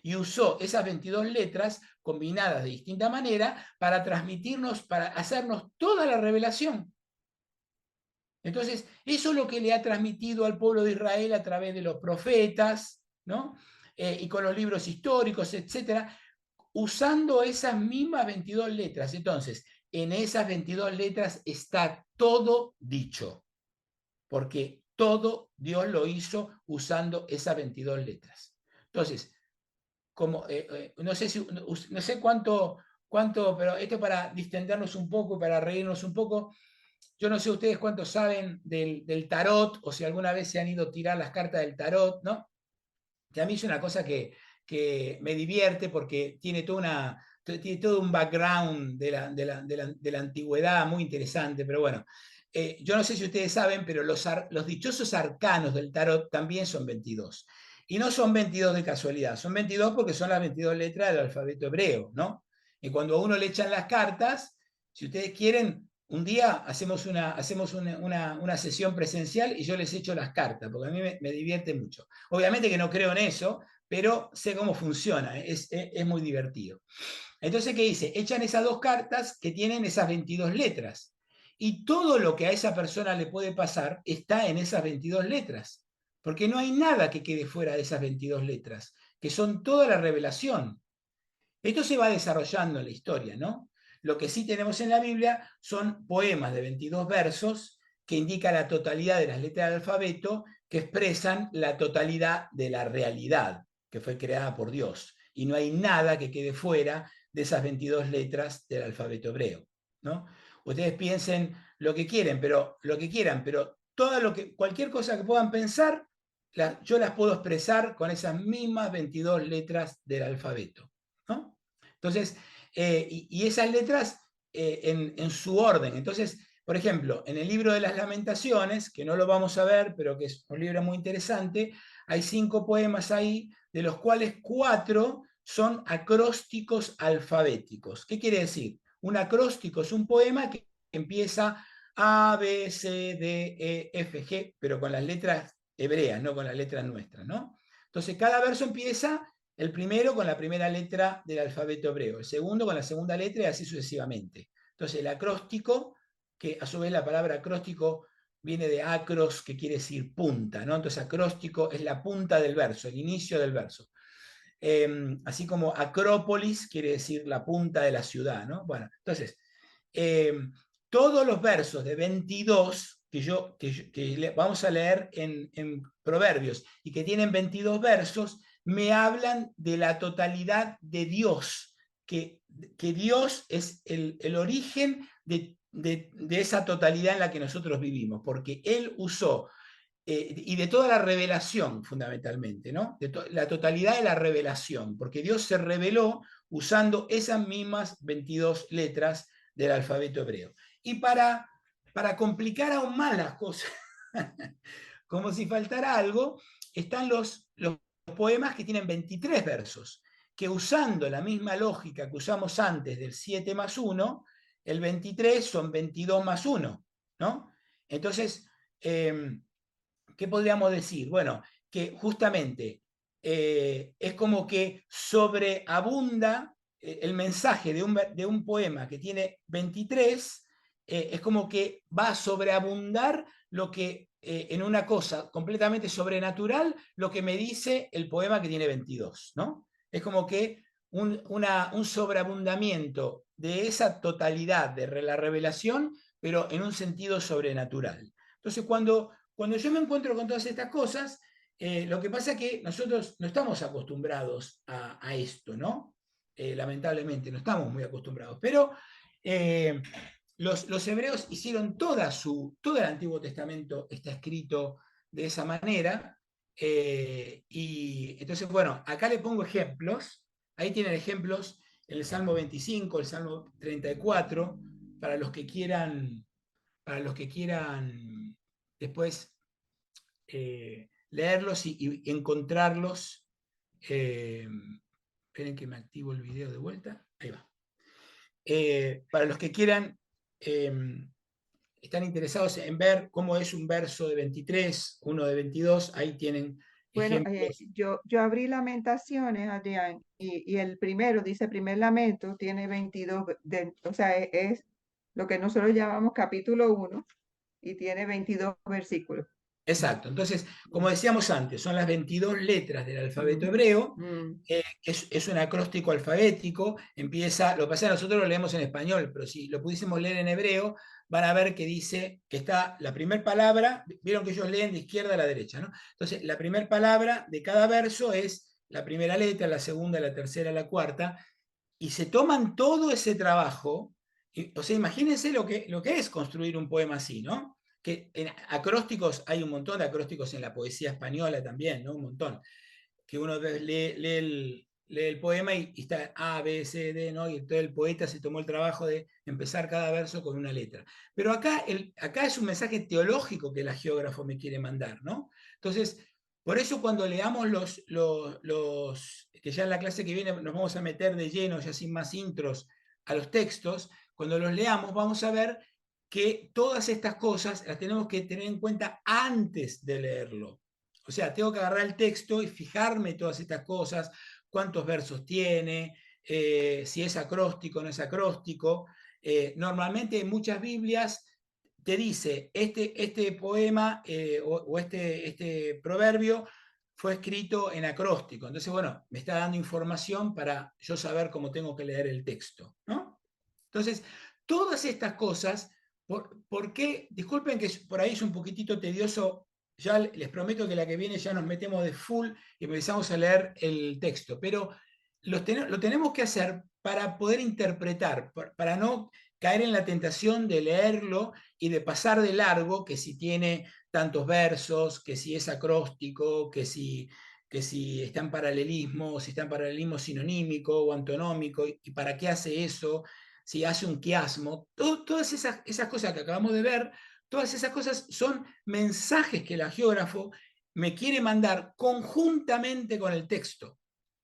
y usó esas 22 letras combinadas de distinta manera para transmitirnos, para hacernos toda la revelación. Entonces, eso es lo que le ha transmitido al pueblo de Israel a través de los profetas, ¿no? Y con los libros históricos, etcétera, usando esas mismas 22 letras. Entonces, en esas 22 letras está todo dicho, porque todo Dios lo hizo usando esas 22 letras. Entonces, no sé cuánto, pero esto para distendernos un poco, para reírnos un poco. Yo no sé ustedes cuántos saben del tarot, o si alguna vez se han ido a tirar las cartas del tarot, ¿no? Que a mí es una cosa que me divierte porque tiene todo un background de la antigüedad muy interesante, pero bueno. Yo no sé si ustedes saben, pero los dichosos arcanos del tarot también son 22. Y no son 22 de casualidad, son 22 porque son las 22 letras del alfabeto hebreo, ¿no? Y cuando a uno le echan las cartas, si ustedes quieren, un día hacemos una sesión presencial y yo les echo las cartas, porque a mí me divierte mucho. Obviamente que no creo en eso, pero sé cómo funciona, es muy divertido. Entonces, ¿qué dice? Echan esas dos cartas que tienen esas 22 letras. Y todo lo que a esa persona le puede pasar está en esas 22 letras. Porque no hay nada que quede fuera de esas 22 letras, que son toda la revelación. Esto se va desarrollando en la historia, ¿no? Lo que sí tenemos en la Biblia son poemas de 22 versos que indican la totalidad de las letras del alfabeto, que expresan la totalidad de la realidad que fue creada por Dios. Y no hay nada que quede fuera de esas 22 letras del alfabeto hebreo, ¿no? Ustedes piensen lo que quieran, pero cualquier cosa que puedan pensar, yo las puedo expresar con esas mismas 22 letras del alfabeto, ¿no? Entonces, y esas letras en su orden. Entonces, por ejemplo, en el libro de las Lamentaciones, que no lo vamos a ver, pero que es un libro muy interesante, hay 5 poemas ahí, de los cuales 4 son acrósticos alfabéticos. ¿Qué quiere decir? Un acróstico es un poema que empieza A, B, C, D, E, F, G, pero con las letras hebreas, no con las letras nuestras, ¿no? Entonces, cada verso empieza, el primero con la primera letra del alfabeto hebreo, el segundo con la segunda letra y así sucesivamente. Entonces, el acróstico, que a su vez la palabra acróstico viene de acros, que quiere decir punta, ¿no? Entonces, acróstico es la punta del verso, el inicio del verso. Así como Acrópolis quiere decir la punta de la ciudad, ¿no? Bueno, entonces, todos los versos de 22 que vamos a leer en Proverbios y que tienen 22 versos, me hablan de la totalidad de Dios, que Dios es el origen de esa totalidad en la que nosotros vivimos, porque Él usó y de toda la revelación, fundamentalmente, ¿no? La totalidad de la revelación, porque Dios se reveló usando esas mismas 22 letras del alfabeto hebreo. Y para complicar aún más las cosas, como si faltara algo, están los poemas que tienen 23 versos, que usando la misma lógica que usamos antes del 7 más 1, el 23 son 22 más 1, ¿no? Entonces, ¿qué podríamos decir? Bueno, que justamente es como que sobreabunda el mensaje de un poema que tiene 23, es como que va a sobreabundar lo que en una cosa completamente sobrenatural, lo que me dice el poema que tiene 22, ¿no? Es como que un sobreabundamiento de esa totalidad de la revelación, pero en un sentido sobrenatural. Entonces, cuando yo me encuentro con todas estas cosas, lo que pasa es que nosotros no estamos acostumbrados a esto, ¿no? Lamentablemente, no estamos muy acostumbrados. Pero los hebreos hicieron todo el Antiguo Testamento está escrito de esa manera. Y entonces, bueno, acá le pongo ejemplos. Ahí tienen ejemplos en el Salmo 25, el Salmo 34, para los que quieran después leerlos y encontrarlos. Esperen que me activo el video de vuelta. Ahí va. Para los que quieran, están interesados en ver cómo es un verso de 23, uno de 22, ahí tienen Bueno, ejemplos. yo abrí Lamentaciones, Adrián, y el primero, dice primer lamento, tiene 22, o sea, es lo que nosotros llamamos capítulo 1 y tiene 22 versículos. Exacto. Entonces, como decíamos antes, son las 22 letras del alfabeto hebreo. Es un acróstico alfabético. Empieza, lo que pasa es que nosotros lo leemos en español, pero si lo pudiésemos leer en hebreo, van a ver que dice que está la primera palabra, vieron que ellos leen de izquierda a la derecha, ¿no? Entonces, la primera palabra de cada verso es la primera letra, la segunda, la tercera, la cuarta, y se toman todo ese trabajo. O sea, imagínense lo que es construir un poema así, ¿no? Que en acrósticos hay un montón de acrósticos en la poesía española también, ¿no? Un montón. Que uno lee el poema y está A, B, C, D, ¿no? Y todo el poeta se tomó el trabajo de empezar cada verso con una letra. Pero acá es un mensaje teológico que la geógrafo me quiere mandar, ¿no? Entonces, por eso cuando leamos que ya en la clase que viene nos vamos a meter de lleno, ya sin más intros, a los textos, cuando los leamos vamos a ver que todas estas cosas las tenemos que tener en cuenta antes de leerlo. O sea, tengo que agarrar el texto y fijarme todas estas cosas, cuántos versos tiene, si es acróstico o no es acróstico. Normalmente en muchas Biblias te dice, este poema o este proverbio fue escrito en acróstico. Entonces, bueno, me está dando información para yo saber cómo tengo que leer el texto, ¿no? Entonces, todas estas cosas, ¿por qué? Disculpen que por ahí es un poquitito tedioso, ya les prometo que la que viene ya nos metemos de full y empezamos a leer el texto, pero lo tenemos que hacer para poder interpretar, para no caer en la tentación de leerlo y de pasar de largo, que si tiene tantos versos, que si es acróstico, que si está en paralelismo, si está en paralelismo sinonímico o antonómico, y para qué hace eso, si hace un quiasmo, todas esas cosas que acabamos de ver, todas esas cosas son mensajes que el agiógrafo me quiere mandar conjuntamente con el texto.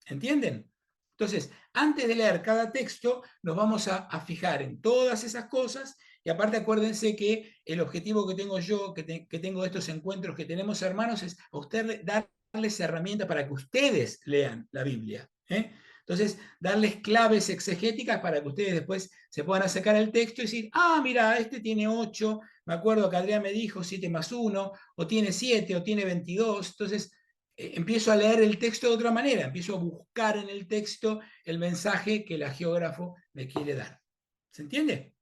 ¿Entienden? Entonces, antes de leer cada texto, nos vamos a fijar en todas esas cosas, y aparte acuérdense que el objetivo que tengo yo, que tengo de estos encuentros que tenemos hermanos, es a ustedes darles herramientas para que ustedes lean la Biblia. Entonces, darles claves exegéticas para que ustedes después se puedan sacar el texto y decir, mira, este tiene 8, me acuerdo que Adrián me dijo 7 más 1, o tiene 7, o tiene 22, entonces empiezo a leer el texto de otra manera, empiezo a buscar en el texto el mensaje que el agiógrafo me quiere dar. ¿Se entiende?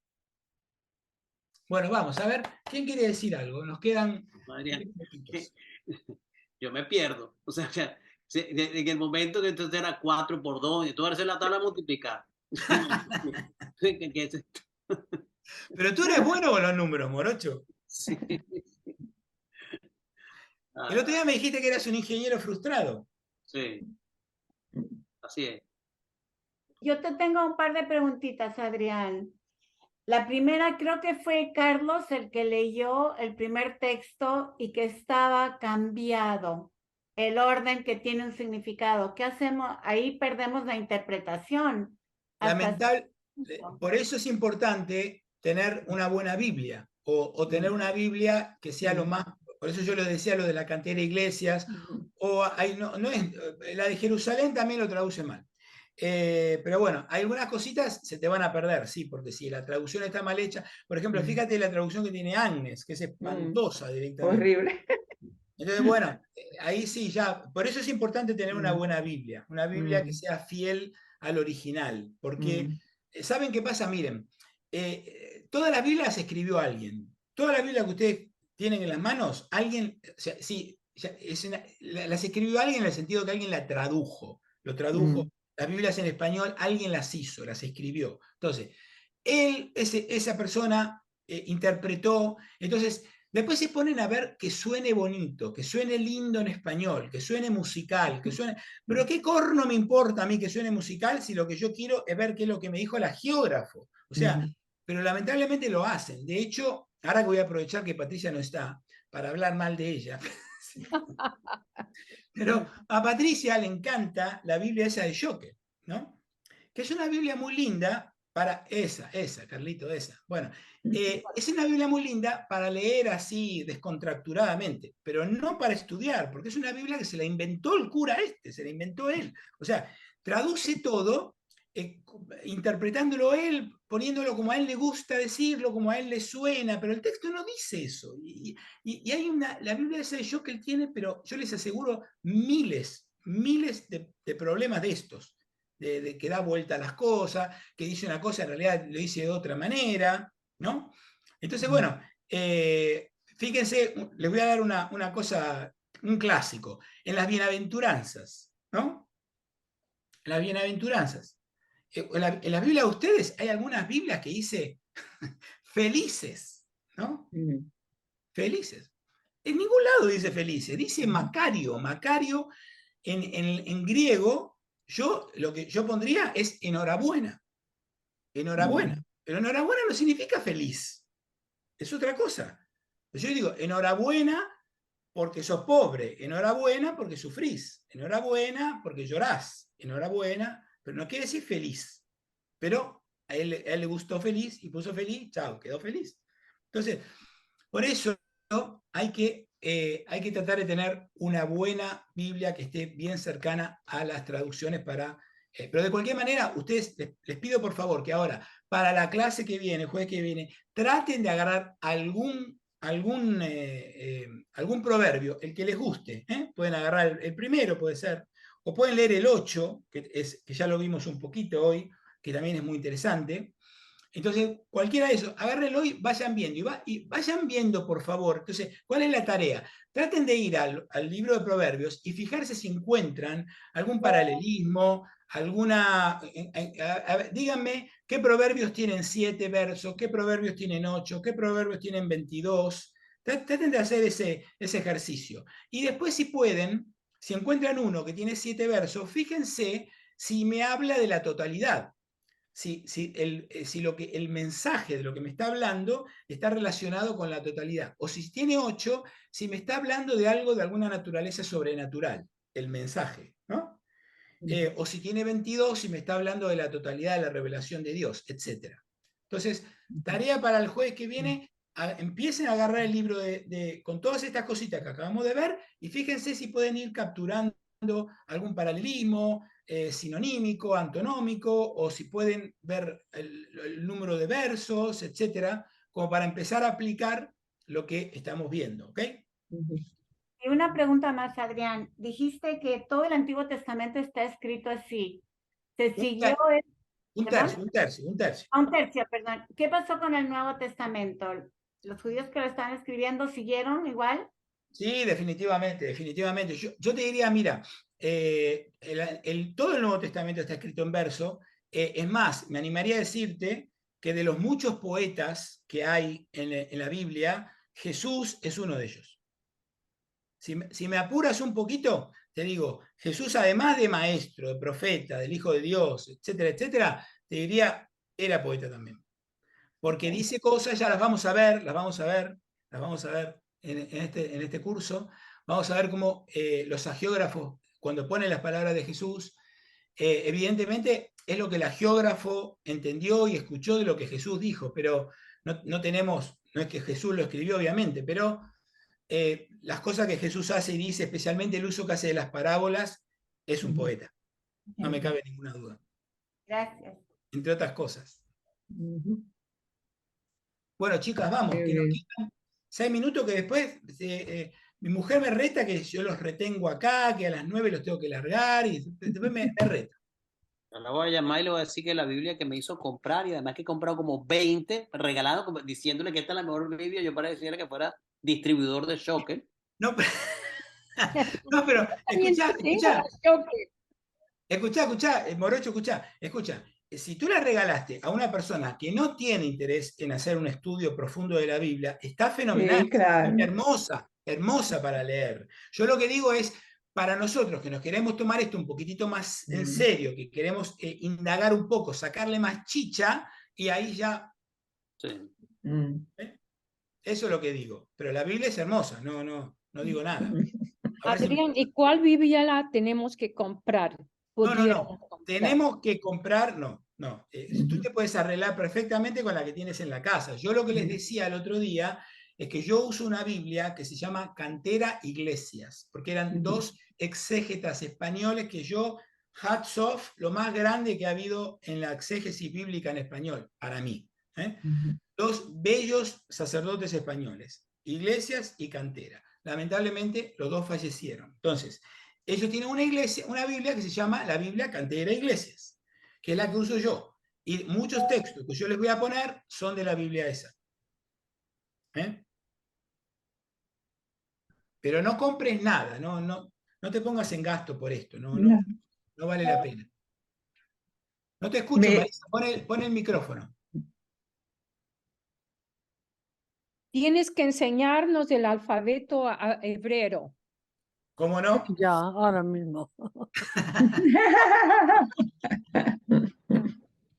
Bueno, vamos a ver, ¿quién quiere decir algo? Nos quedan... Adrián, yo me pierdo. O sea, en el momento que entonces era 4 por 2, y tú vas a hacer la tabla multiplicar. ¿Qué es esto? Pero tú eres bueno con los números, morocho. Sí. El otro día me dijiste que eras un ingeniero frustrado. Sí, así es. Yo te tengo un par de preguntitas, Adrián. La primera, creo que fue Carlos el que leyó el primer texto y que estaba cambiado el orden, que tiene un significado. ¿Qué hacemos? Ahí perdemos la interpretación. Lamentable. Por eso es importante tener una buena Biblia, o tener una Biblia que sea lo más... Por eso yo lo decía, lo de la cantera de iglesias, o no es, la de Jerusalén también lo traduce mal. Pero bueno, hay algunas cositas se te van a perder, sí, porque si la traducción está mal hecha, por ejemplo, fíjate la traducción que tiene Agnes, que es espantosa directamente. Horrible. Entonces, bueno, ahí sí, ya, por eso es importante tener una buena Biblia, una Biblia que sea fiel al original, porque, ¿saben qué pasa? Miren, todas las Biblias escribió alguien, todas las Biblias que ustedes tienen en las manos, alguien, o sea, sí, las escribió alguien en el sentido que alguien la tradujo, lo tradujo. Las Biblias en español, alguien las hizo, las escribió. Entonces, esa persona interpretó, entonces, después se ponen a ver que suene bonito, que suene lindo en español, que suene musical, que suene... Pero qué corno me importa a mí que suene musical si lo que yo quiero es ver qué es lo que me dijo el agiógrafo. O sea, pero lamentablemente lo hacen. De hecho, ahora que voy a aprovechar que Patricia no está para hablar mal de ella. Pero a Patricia le encanta la Biblia esa de Joker, ¿no? Que es una Biblia muy linda para esa, Carlito, esa. Bueno, es una Biblia muy linda para leer así descontracturadamente, pero no para estudiar, porque es una Biblia que se la inventó el cura se la inventó él. O sea, traduce todo, interpretándolo él, poniéndolo como a él le gusta decirlo, como a él le suena, pero el texto no dice eso. Y hay la Biblia esa de Joker tiene, pero yo les aseguro, miles de problemas de estos. De que da vuelta a las cosas, que dice una cosa, en realidad lo dice de otra manera, ¿no? Entonces, bueno, fíjense, les voy a dar una cosa, un clásico, en las bienaventuranzas, ¿no? En las bienaventuranzas. En la Biblia de ustedes hay algunas Biblias que dice felices, ¿no? Felices. En ningún lado dice felices, dice Macario. Macario en griego, lo que yo pondría es enhorabuena. Enhorabuena. Pero enhorabuena no significa feliz. Es otra cosa. Yo digo, enhorabuena porque sos pobre. Enhorabuena porque sufrís. Enhorabuena porque llorás. Enhorabuena, pero no quiere decir feliz. Pero a él le gustó feliz y puso feliz, chao, quedó feliz. Entonces, por eso hay que tratar de tener una buena Biblia que esté bien cercana a las traducciones pero de cualquier manera, ustedes les pido por favor que ahora, para la clase que viene, el jueves que viene, traten de agarrar algún proverbio, el que les guste. Pueden agarrar el primero, puede ser, o pueden leer el 8, que ya lo vimos un poquito hoy, que también es muy interesante. Entonces, cualquiera de esos, agárrenlo y vayan viendo. Y vayan viendo, por favor. Entonces, ¿cuál es la tarea? Traten de ir al libro de Proverbios y fijarse si encuentran algún paralelismo, díganme qué proverbios tienen 7 versos, qué proverbios tienen 8, qué proverbios tienen 22. Traten de hacer ese ejercicio. Y después, si pueden, si encuentran uno que tiene 7 versos, fíjense si me habla de la totalidad. Si el mensaje de lo que me está hablando está relacionado con la totalidad. O si tiene 8, si me está hablando de algo de alguna naturaleza sobrenatural, el mensaje, ¿no? O si tiene 22, si me está hablando de la totalidad de la revelación de Dios, etc. Entonces, tarea para el jueves que viene, empiecen a agarrar el libro con todas estas cositas que acabamos de ver y fíjense si pueden ir capturando algún paralelismo, sinonímico, antonómico, o si pueden ver el número de versos, etcétera, como para empezar a aplicar lo que estamos viendo, ¿ok? Y una pregunta más, Adrián. Dijiste que todo el Antiguo Testamento está escrito así. ¿Se siguió? Un tercio. A un tercio, perdón. ¿Qué pasó con el Nuevo Testamento? ¿Los judíos que lo están escribiendo siguieron igual? Sí, definitivamente. Yo te diría, mira, todo el Nuevo Testamento está escrito en verso. Es más, me animaría a decirte que de los muchos poetas que hay en la Biblia, Jesús es uno de ellos. Si me apuras un poquito, te digo, Jesús, además de maestro, de profeta, del Hijo de Dios, etcétera, etcétera, te diría, era poeta también. Porque dice cosas, ya las vamos a ver en este curso. Vamos a ver cómo los agiógrafos, cuando ponen las palabras de Jesús, evidentemente es lo que el agiógrafo entendió y escuchó de lo que Jesús dijo, pero no es que Jesús lo escribió, obviamente, pero las cosas que Jesús hace y dice, especialmente el uso que hace de las parábolas, es un poeta. No me cabe ninguna duda. Gracias. Entre otras cosas. Bueno, chicas, vamos, que nos quedan 6 minutos que después mi mujer me reta que yo los retengo acá, que a las 9 los tengo que largar y después me reta. Yo la voy a llamar y le voy a decir que la Biblia que me hizo comprar, y además que he comprado como 20, regalado, diciéndole que esta es la mejor Biblia, yo para decirle que fuera distribuidor de Shocker. No, pero escuchá, Morocho, escucha. Si tú la regalaste a una persona que no tiene interés en hacer un estudio profundo de la Biblia, está fenomenal, Sí, claro. hermosa para leer. Yo lo que digo es, para nosotros que nos queremos tomar esto un poquitito más en serio, que queremos indagar un poco, sacarle más chicha, y ahí ya... Sí. Eso es lo que digo. Pero la Biblia es hermosa, no digo nada. Adrián, ¿y cuál Biblia la tenemos que comprar? No. Tenemos que comprar, no. Tú te puedes arreglar perfectamente con la que tienes en la casa. Yo lo que les decía el otro día es que yo uso una Biblia que se llama Cantera Iglesias, porque eran 2 exégetas españoles que yo, hats off, lo más grande que ha habido en la exégesis bíblica en español, para mí. 2 bellos sacerdotes españoles, Iglesias y Cantera. Lamentablemente, los 2 fallecieron. Entonces, ellos tienen una Biblia que se llama la Biblia Cantera Iglesias, que es la que uso yo. Y muchos textos que yo les voy a poner son de la Biblia esa. Pero no compres nada, no te pongas en gasto por esto, no vale la pena. No te escucho, Marisa, pon el micrófono. Tienes que enseñarnos el alfabeto hebreo. ¿Cómo no? Ya, ahora mismo.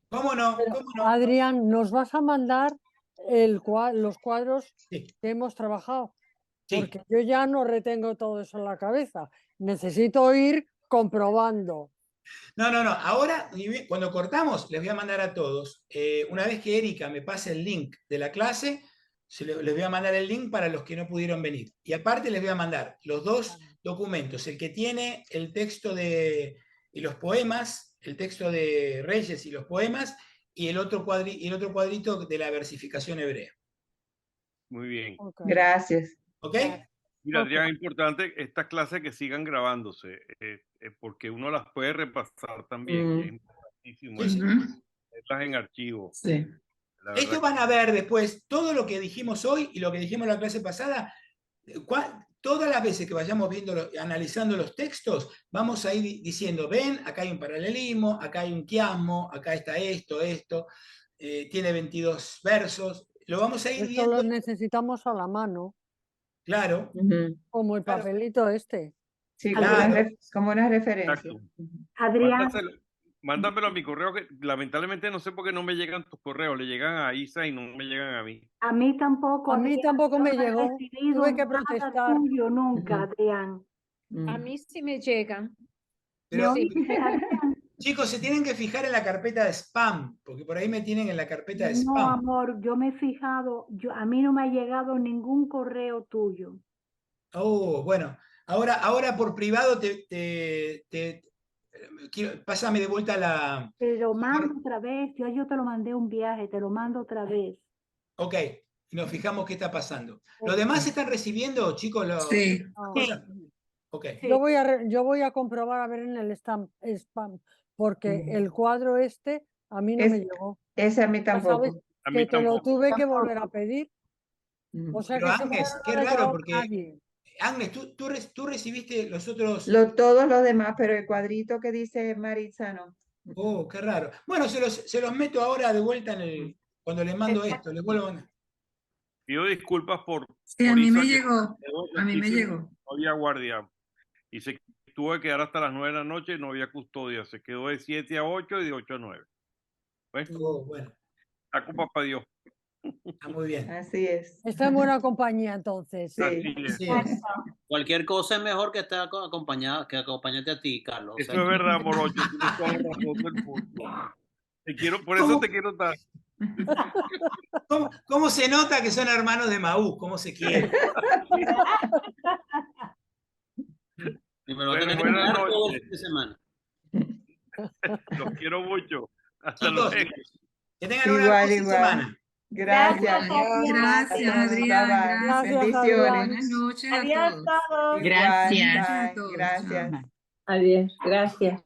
¿Cómo no? Adrián, ¿nos vas a mandar los cuadros Sí. que hemos trabajado? Sí. Porque yo ya no retengo todo eso en la cabeza. Necesito ir comprobando. No. Ahora, cuando cortamos, les voy a mandar a todos. Una vez que Erika me pase el link de la clase, les voy a mandar el link para los que no pudieron venir. Y aparte les voy a mandar los 2 documentos. El que tiene el texto y los poemas, el texto de Reyes y los poemas, y el otro cuadrito de la versificación hebrea. Muy bien. Okay. Gracias. ¿Ok? Mira, Adrián, es importante estas clases que sigan grabándose, porque uno las puede repasar también. Y es importantísimo Sí. tenerlas en archivo. Sí. La verdad Esto van a ver después todo lo que dijimos hoy y lo que dijimos en la clase pasada. Todas las veces que vayamos viendo, analizando los textos, vamos a ir diciendo, ven, acá hay un paralelismo, acá hay un quiasmo, acá está esto, tiene 22 versos. Lo vamos a ir Esto viendo. lo necesitamos a la mano, Claro. como el Claro. papelito este. Sí, Claro. como una referencia. Exacto. Adrián, Mándamelo a mi correo, que lamentablemente no sé por qué no me llegan tus correos, le llegan a Isa y no me llegan a mí. a mí tampoco. A mí Adrián, tampoco yo me no he llegó. recibido Tuve que nada protestar. tuyo nunca, Adrián. A mí sí me llegan. Pero, ¿Me oíste, Adrián? chicos, se tienen que fijar en la carpeta de spam, porque por ahí me tienen en la carpeta de No, spam. amor, yo me he fijado, a mí no me ha llegado ningún correo tuyo. Oh, bueno, ahora por privado pásame de vuelta la... Te lo mando otra vez, yo te lo mandé un viaje, te lo mando otra vez. Ok, y nos fijamos qué está pasando. ¿Los demás están recibiendo, chicos? Sí. No. cosas? Ok. Yo voy a comprobar a ver en el spam, porque el cuadro este a mí no me llegó. Ese a mí Ya sabes tampoco. A que mí te lo tampoco. tuve que volver a pedir. O sea Pero que Agnes, no qué le ha raro, llegado a porque nadie. Agnes, tú recibiste los otros... Todos los demás, pero el cuadrito que dice Maritza no. Oh, qué raro. Bueno, se los meto ahora de vuelta cuando les mando esto, les vuelvo a mandar. Pido disculpas por Sí, a mí Isa, me que llegó. quedó A mí me lejísimo, llegó. no había guardia. Y se tuvo que quedar hasta las 9 de la noche, no había custodia. Se quedó de 7 a 8 y de 8 a 9. ¿Ves? Oh, bueno, Está con papá Dios. está muy bien. Así es. Está en buena compañía entonces. Sí. Así es. Así es. Cualquier cosa es mejor que estar acompañado, que acompañarte a ti, Carlos. O Eso sea, es verdad, Morocho. Tienes toda la razón del mundo. Por eso te quiero tanto. ¿Cómo se nota que son hermanos de Maús? ¿Cómo se quieren? y me lo Bueno, tenés que buenas esperar todo el noches. fin de semana. Los quiero mucho. Hasta Chicos, luego. que tengan una Igual, hermosa igual. semana. Gracias. Gracias, Bye, Adrián. bye. Gracias, Bendiciones. Buenas noches a Adiós todos. todos. Igual, Gracias. bye. A todos. Gracias. Chao. Adiós, gracias.